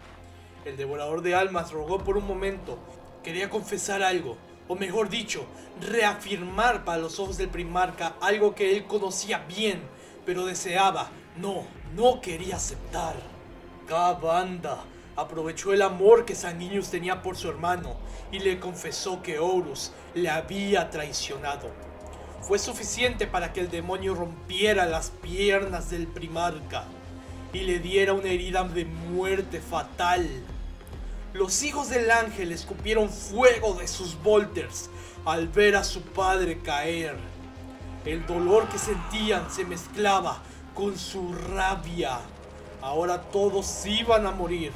El devorador de almas rogó por un momento. Quería confesar algo, o mejor dicho, reafirmar para los ojos del primarca algo que él conocía bien, pero deseaba, no quería aceptar. Kavanda aprovechó el amor que Sanguinius tenía por su hermano y le confesó que Horus le había traicionado. Fue suficiente para que el demonio rompiera las piernas del primarca y le diera una herida de muerte fatal. Los hijos del ángel escupieron fuego de sus bolters al ver a su padre caer. El dolor que sentían se mezclaba con su rabia. Ahora todos iban a morir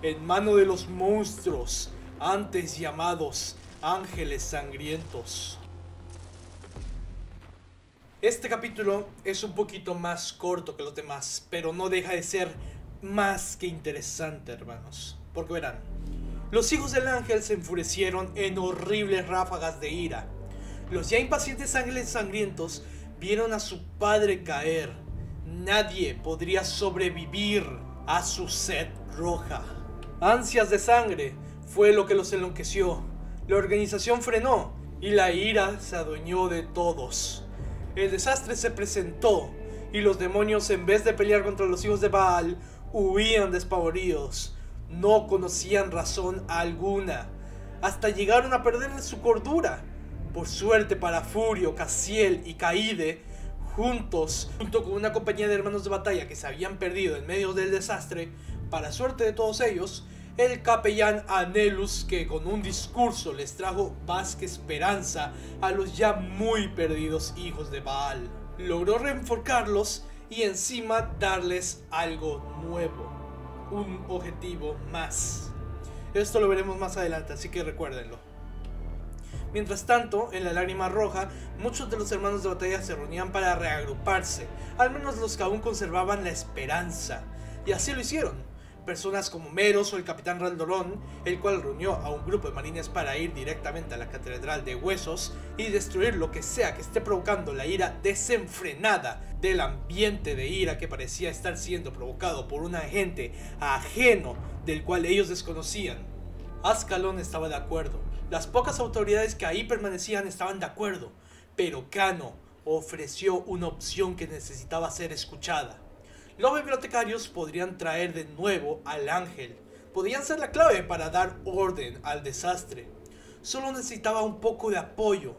en mano de los monstruos antes llamados ángeles sangrientos. Este capítulo es un poquito más corto que los demás, pero no deja de ser más que interesante, hermanos. Porque verán, los hijos del ángel se enfurecieron en horribles ráfagas de ira. Los ya impacientes ángeles sangrientos vieron a su padre caer. Nadie podría sobrevivir a su sed roja. Ansias de sangre fue lo que los enloqueció. La organización frenó y la ira se adueñó de todos. El desastre se presentó y los demonios, en vez de pelear contra los hijos de Baal, huían despavoridos. No conocían razón alguna. hasta llegaron a perder su cordura. Por suerte para Furio, Castiel y Kaede, junto con una compañía de hermanos de batalla que se habían perdido en medio del desastre, para suerte de todos ellos, el capellán Anelus, que con un discurso les trajo paz y esperanza a los ya muy perdidos hijos de Baal, logró reenfocarlos y encima darles algo nuevo, un objetivo más. Esto lo veremos más adelante, así que recuérdenlo. Mientras tanto, en la Lágrima Roja, muchos de los hermanos de batalla se reunían para reagruparse, al menos los que aún conservaban la esperanza, y así lo hicieron. Personas como Meros o el capitán Raldorón, el cual reunió a un grupo de marines para ir directamente a la Catedral de Huesos y destruir lo que sea que esté provocando la ira desenfrenada del ambiente de ira que parecía estar siendo provocado por un agente ajeno del cual ellos desconocían. Ascalon estaba de acuerdo, las pocas autoridades que ahí permanecían estaban de acuerdo, pero Kano ofreció una opción que necesitaba ser escuchada. Los bibliotecarios podrían traer de nuevo al ángel, podían ser la clave para dar orden al desastre. Solo necesitaba un poco de apoyo,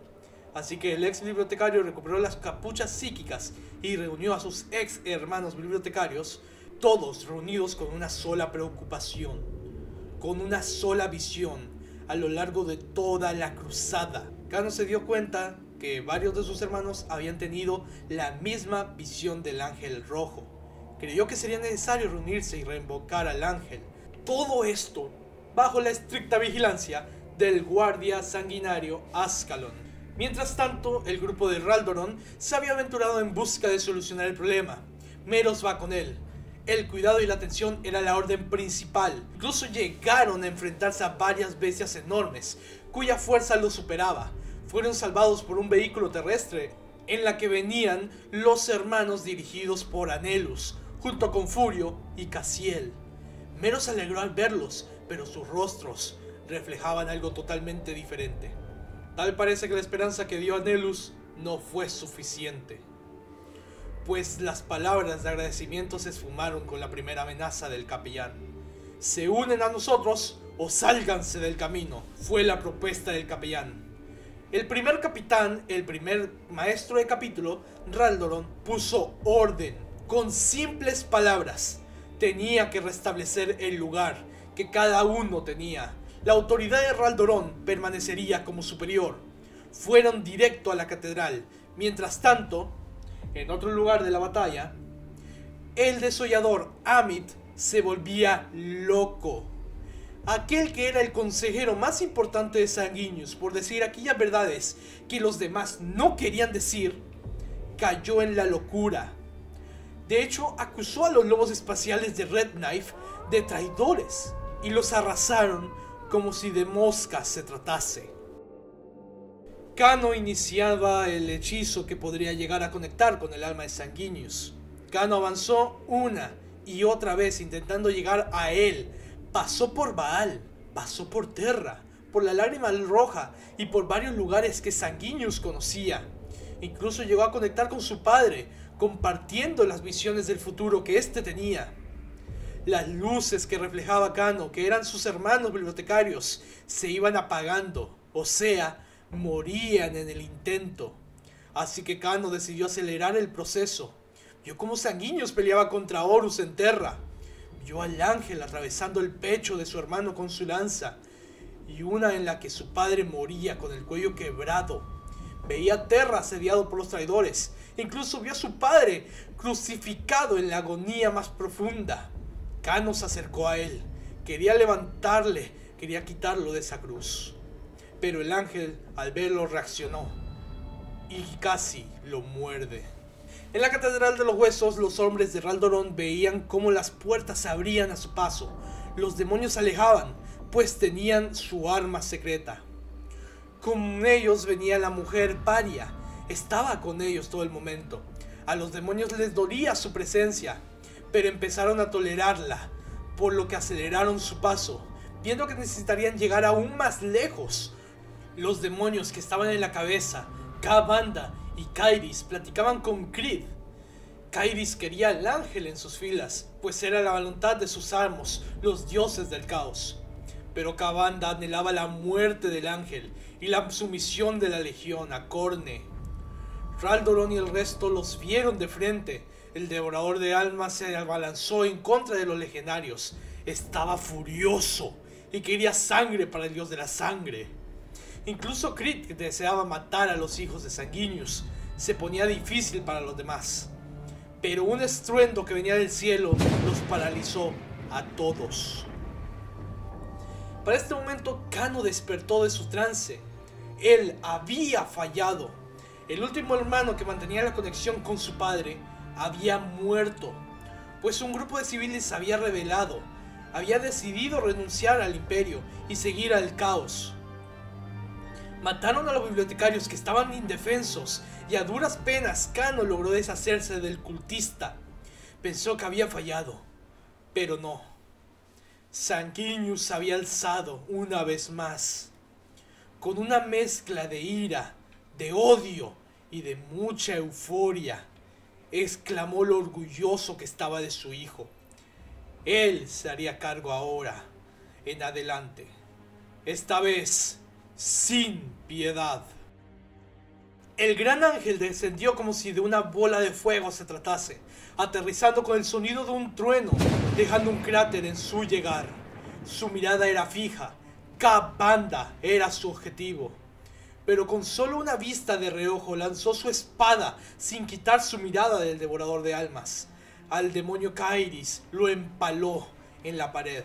así que el ex bibliotecario recuperó las capuchas psíquicas y reunió a sus ex hermanos bibliotecarios, todos reunidos con una sola preocupación, con una sola visión a lo largo de toda la cruzada. Kano se dio cuenta que varios de sus hermanos habían tenido la misma visión del ángel rojo. Creyó que sería necesario reunirse y reinvocar al ángel. Todo esto bajo la estricta vigilancia del guardia sanguinario Ascalon. Mientras tanto, el grupo de Raldorón se había aventurado en busca de solucionar el problema. Meros va con él. El cuidado y la atención era la orden principal. Incluso llegaron a enfrentarse a varias bestias enormes, cuya fuerza los superaba. Fueron salvados por un vehículo terrestre en la que venían los hermanos dirigidos por Anelus, junto con Furio y Castiel. Meros se alegró al verlos, pero sus rostros reflejaban algo totalmente diferente. Tal parece que la esperanza que dio Anelus no fue suficiente, pues las palabras de agradecimiento se esfumaron con la primera amenaza del capellán. «Se unen a nosotros o sálganse del camino», fue la propuesta del capellán. El primer capitán, el primer maestro de capítulo, Raldorón, puso orden. Con simples palabras, tenía que restablecer el lugar que cada uno tenía. La autoridad de Raldorón permanecería como superior. Fueron directo a la catedral. Mientras tanto, en otro lugar de la batalla, el desollador Amit se volvía loco. Aquel que era el consejero más importante de Sanguinius por decir aquellas verdades que los demás no querían decir, cayó en la locura. De hecho, acusó a los lobos espaciales de Red Knife de traidores y los arrasaron como si de moscas se tratase. Kano iniciaba el hechizo que podría llegar a conectar con el alma de Sanguinius. Kano avanzó una y otra vez intentando llegar a él. Pasó por Baal, pasó por Terra, por la Lágrima Roja y por varios lugares que Sanguinius conocía. Incluso llegó a conectar con su padre, compartiendo las visiones del futuro que éste tenía. Las luces que reflejaba Kano, que eran sus hermanos bibliotecarios, se iban apagando, o sea, morían en el intento. Así que Kano decidió acelerar el proceso. Vio cómo Sanguinius peleaba contra Horus en Terra. Vio al ángel atravesando el pecho de su hermano con su lanza, y una en la que su padre moría con el cuello quebrado. Veía a Terra asediado por los traidores. Incluso vio a su padre crucificado en la agonía más profunda. Kano se acercó a él. Quería levantarle, quería quitarlo de esa cruz. Pero el ángel, al verlo, reaccionó y casi lo muerde. En la Catedral de los Huesos, los hombres de Raldorón veían cómo las puertas se abrían a su paso. Los demonios se alejaban, pues tenían su arma secreta. Con ellos venía la mujer Paria. Estaba con ellos todo el momento. A los demonios les dolía su presencia, pero empezaron a tolerarla, por lo que aceleraron su paso, viendo que necesitarían llegar aún más lejos. Los demonios que estaban en la cabeza, Ka'Bandha y Kairis, platicaban con Creed. Kairis quería al ángel en sus filas, pues era la voluntad de sus amos, los dioses del caos. Pero Kavanda anhelaba la muerte del ángel y la sumisión de la legión a Khorne. Raldoron y el resto los vieron de frente. El devorador de almas se abalanzó en contra de los legionarios. Estaba furioso y quería sangre para el dios de la sangre. Incluso Creed, que deseaba matar a los hijos de Sanguinius, se ponía difícil para los demás. Pero un estruendo que venía del cielo los paralizó a todos. Para este momento, Kano despertó de su trance. Él había fallado. El último hermano que mantenía la conexión con su padre había muerto, pues un grupo de civiles se había rebelado, había decidido renunciar al imperio y seguir al caos. Mataron a los bibliotecarios que estaban indefensos y a duras penas Kano logró deshacerse del cultista. Pensó que había fallado, pero no. Sanguinius se había alzado una vez más, con una mezcla de ira, de odio y de mucha euforia. Exclamó lo orgulloso que estaba de su hijo. Él se haría cargo ahora, en adelante. Esta vez, sin piedad. El gran ángel descendió como si de una bola de fuego se tratase, aterrizando con el sonido de un trueno, dejando un cráter en su llegar. Su mirada era fija. Kavanda era su objetivo. Pero con solo una vista de reojo lanzó su espada sin quitar su mirada del devorador de almas. Al demonio Kairis lo empaló en la pared.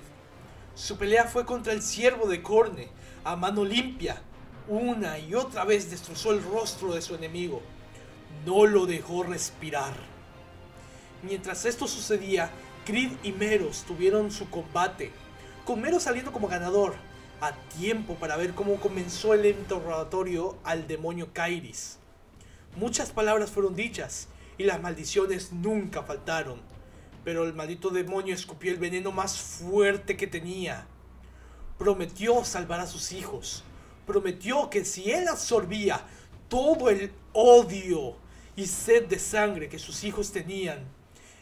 Su pelea fue contra el siervo de Khorne, a mano limpia. Una y otra vez destrozó el rostro de su enemigo. No lo dejó respirar. Mientras esto sucedía, Creed y Meros tuvieron su combate, con Meros saliendo como ganador, a tiempo para ver cómo comenzó el interrogatorio al demonio Kairis. Muchas palabras fueron dichas y las maldiciones nunca faltaron, pero el maldito demonio escupió el veneno más fuerte que tenía. Prometió salvar a sus hijos, prometió que si él absorbía todo el odio y sed de sangre que sus hijos tenían,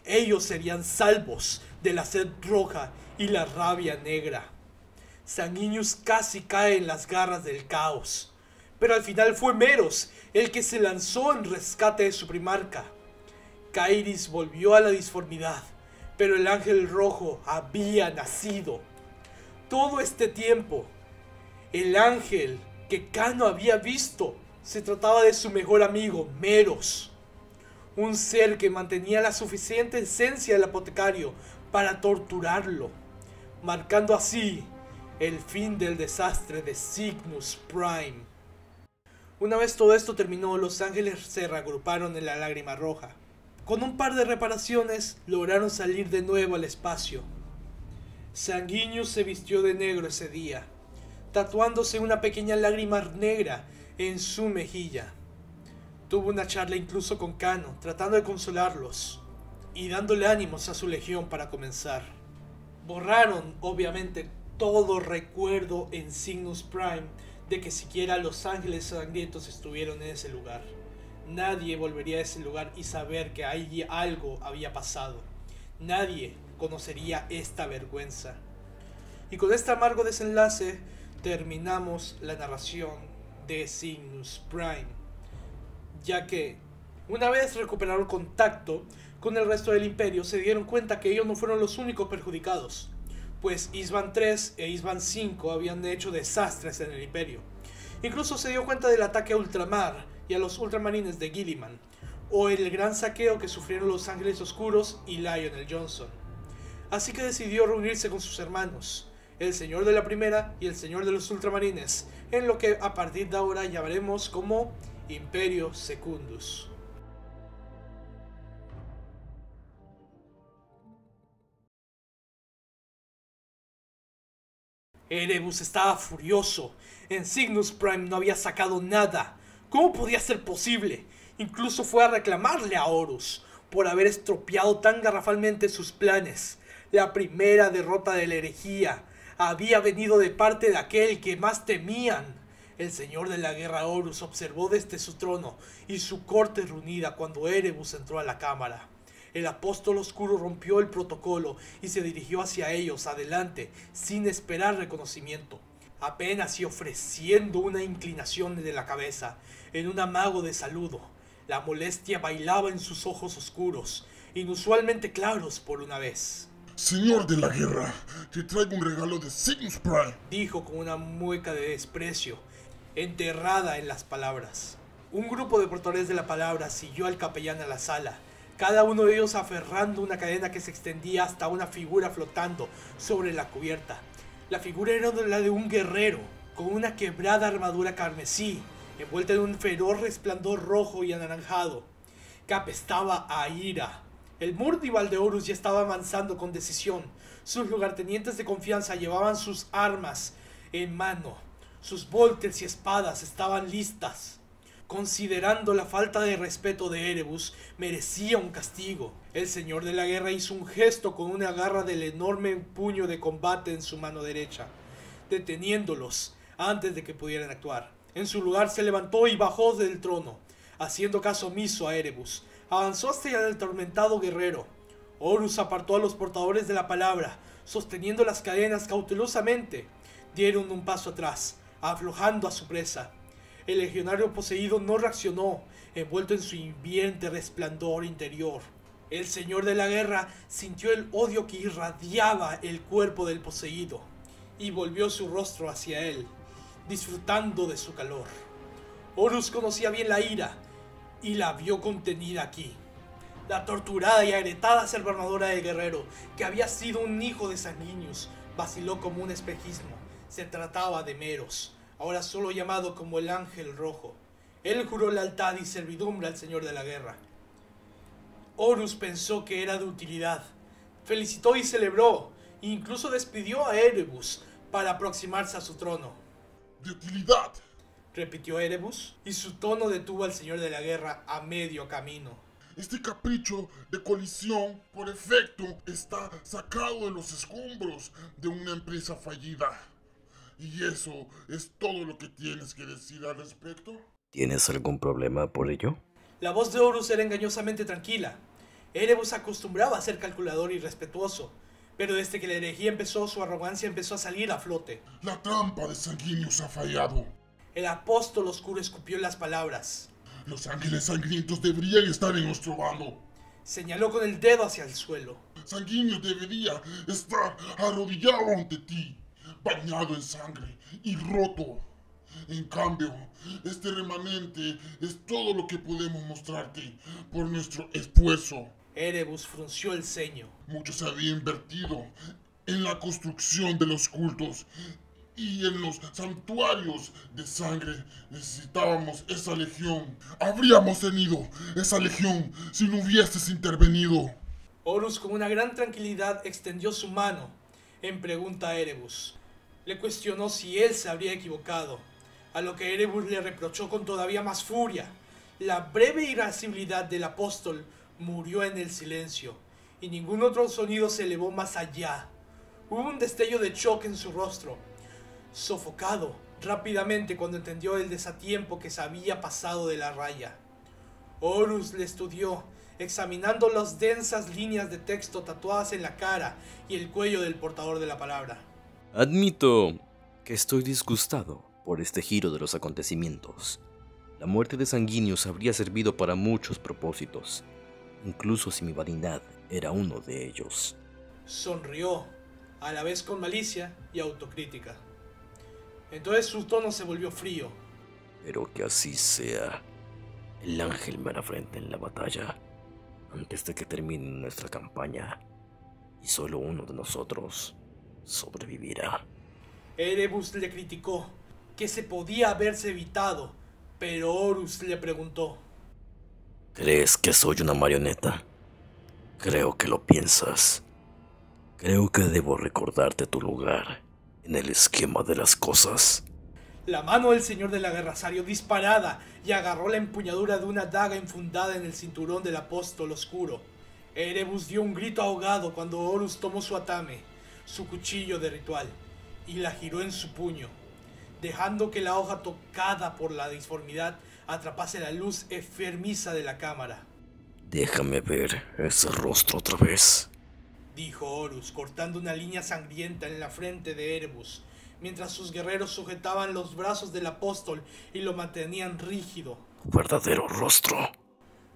ellos serían salvos de la sed roja y la rabia negra. Sanguinius casi cae en las garras del caos, pero al final fue Meros el que se lanzó en rescate de su primarca. Kairis volvió a la disformidad, pero el ángel rojo había nacido. Todo este tiempo, el ángel que Kano había visto se trataba de su mejor amigo, Meros, un ser que mantenía la suficiente esencia del apotecario para torturarlo, marcando así el fin del desastre de Cygnus Prime. Una vez todo esto terminó, los ángeles se reagruparon en la lágrima roja. Con un par de reparaciones, lograron salir de nuevo al espacio. Sanguinius se vistió de negro ese día, tatuándose una pequeña lágrima negra en su mejilla. Tuvo una charla incluso con Kano, tratando de consolarlos y dándole ánimos a su legión para comenzar. Borraron, obviamente, todo recuerdo en Cygnus Prime de que siquiera los ángeles sangrientos estuvieron en ese lugar. Nadie volvería a ese lugar y saber que ahí algo había pasado. Nadie conocería esta vergüenza. Y con este amargo desenlace terminamos la narración de Cygnus Prime, ya que una vez recuperaron contacto con el resto del imperio, se dieron cuenta que ellos no fueron los únicos perjudicados, pues Isban 3 e Isban 5 habían hecho desastres en el imperio. Incluso se dio cuenta del ataque a Ultramar y a los ultramarines de Gilliman, o el gran saqueo que sufrieron los Ángeles Oscuros y Lionel Johnson. Así que decidió reunirse con sus hermanos, el Señor de la Primera y el Señor de los Ultramarines, en lo que a partir de ahora llamaremos como Imperio Secundus. Erebus estaba furioso. En Cygnus Prime no había sacado nada. ¿Cómo podía ser posible? Incluso fue a reclamarle a Horus por haber estropeado tan garrafalmente sus planes. La primera derrota de la herejía había venido de parte de aquel que más temían. El señor de la guerra Horus observó desde su trono y su corte reunida cuando Erebus entró a la cámara. El apóstol oscuro rompió el protocolo y se dirigió hacia ellos adelante, sin esperar reconocimiento, apenas y ofreciendo una inclinación de la cabeza, en un amago de saludo. La molestia bailaba en sus ojos oscuros, inusualmente claros por una vez. Señor de la guerra, te traigo un regalo de Cygnus Prime, Dijo con una mueca de desprecio, enterrada en las palabras. Un grupo de portadores de la palabra siguió al capellán a la sala, cada uno de ellos aferrando una cadena que se extendía hasta una figura flotando sobre la cubierta. La figura era la de un guerrero, con una quebrada armadura carmesí, envuelta en un feroz resplandor rojo y anaranjado, que apestaba a ira. El Murdival de Horus ya estaba avanzando con decisión. Sus lugartenientes de confianza llevaban sus armas en mano. Sus volters y espadas estaban listas. Considerando la falta de respeto de Erebus, merecía un castigo. El señor de la guerra hizo un gesto con una garra del enorme puño de combate en su mano derecha, deteniéndolos antes de que pudieran actuar. En su lugar se levantó y bajó del trono, haciendo caso omiso a Erebus. Avanzó hasta el atormentado guerrero. Horus apartó a los portadores de la palabra, sosteniendo las cadenas cautelosamente. Dieron un paso atrás, aflojando a su presa. El legionario poseído no reaccionó, envuelto en su hirviente resplandor interior. El señor de la guerra sintió el odio que irradiaba el cuerpo del poseído, y volvió su rostro hacia él, disfrutando de su calor. Horus conocía bien la ira, y la vio contenida aquí. La torturada y agrietada armadura del guerrero, que había sido un hijo de Sanguinius, vaciló como un espejismo. Se trataba de Meros, ahora solo llamado como el Ángel Rojo. Él juró lealtad y servidumbre al señor de la guerra. Horus pensó que era de utilidad. Felicitó y celebró, e incluso despidió a Erebus para aproximarse a su trono. de utilidad. Repitió Erebus, y su tono detuvo al señor de la guerra a medio camino. Este capricho de colisión, por efecto, está sacado de los escombros de una empresa fallida. ¿Y eso es todo lo que tienes que decir al respecto? ¿Tienes algún problema por ello? La voz de Horus era engañosamente tranquila. Erebus acostumbraba a ser calculador y respetuoso, pero desde que la herejía empezó, su arrogancia empezó a salir a flote. La trampa de Sanguinius ha fallado. El apóstol oscuro escupió las palabras. Los ángeles sangrientos deberían estar en nuestro bando. Señaló con el dedo hacia el suelo. Sanguinius debería estar arrodillado ante ti, bañado en sangre y roto. En cambio, este remanente es todo lo que podemos mostrarte por nuestro esfuerzo. Erebus frunció el ceño. Mucho se había invertido en la construcción de los cultos y en los santuarios de sangre. Necesitábamos esa legión. Habríamos tenido esa legión si no hubieses intervenido. Horus con una gran tranquilidad extendió su mano en pregunta a Erebus. Le cuestionó si él se habría equivocado, a lo que Erebus le reprochó con todavía más furia. La breve irascibilidad del apóstol murió en el silencio, y ningún otro sonido se elevó más allá. Hubo un destello de shock en su rostro, sofocado rápidamente cuando entendió el desatiempo que se había pasado de la raya. Horus le estudió, examinando las densas líneas de texto tatuadas en la cara y el cuello del portador de la palabra. Admito que estoy disgustado por este giro de los acontecimientos. La muerte de Sanguinius habría servido para muchos propósitos, incluso si mi vanidad era uno de ellos. Sonrió, a la vez con malicia y autocrítica. Entonces su tono se volvió frío. Pero que así sea. El ángel me hará frente en la batalla antes de que termine nuestra campaña, y solo uno de nosotros sobrevivirá. Erebus le criticó que se podía haberse evitado, pero Horus le preguntó: ¿Crees que soy una marioneta? Creo que lo piensas. Creo que debo recordarte tu lugar en el esquema de las cosas. La mano del señor de la guerra salió disparada y agarró la empuñadura de una daga enfundada en el cinturón del apóstol oscuro. Erebus dio un grito ahogado cuando Horus tomó su atame, su cuchillo de ritual, y la giró en su puño, dejando que la hoja tocada por la disformidad atrapase la luz enfermiza de la cámara. Déjame ver ese rostro otra vez. Dijo Horus, cortando una línea sangrienta en la frente de Erebus, mientras sus guerreros sujetaban los brazos del apóstol y lo mantenían rígido. Tu verdadero rostro.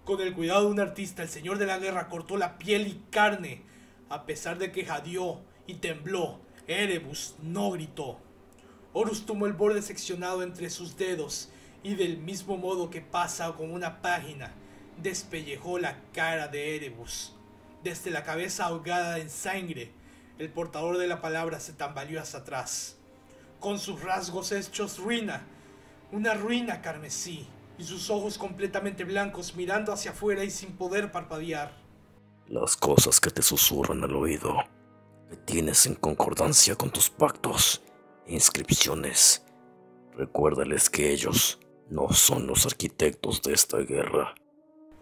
Con el cuidado de un artista, el señor de la guerra cortó la piel y carne. A pesar de que jadeó y tembló, Erebus no gritó. Horus tomó el borde seccionado entre sus dedos y, del mismo modo que pasa con una página, despellejó la cara de Erebus. Desde la cabeza ahogada en sangre, el portador de la palabra se tambaleó hacia atrás, con sus rasgos hechos ruina, una ruina carmesí, y sus ojos completamente blancos mirando hacia afuera y sin poder parpadear. Las cosas que te susurran al oído, que tienes en concordancia con tus pactos e inscripciones, recuérdales que ellos no son los arquitectos de esta guerra.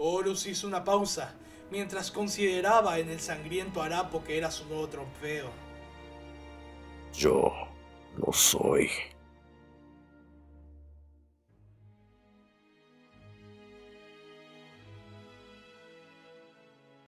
Horus hizo una pausa, mientras consideraba en el sangriento harapo que era su nuevo trofeo. Yo lo soy.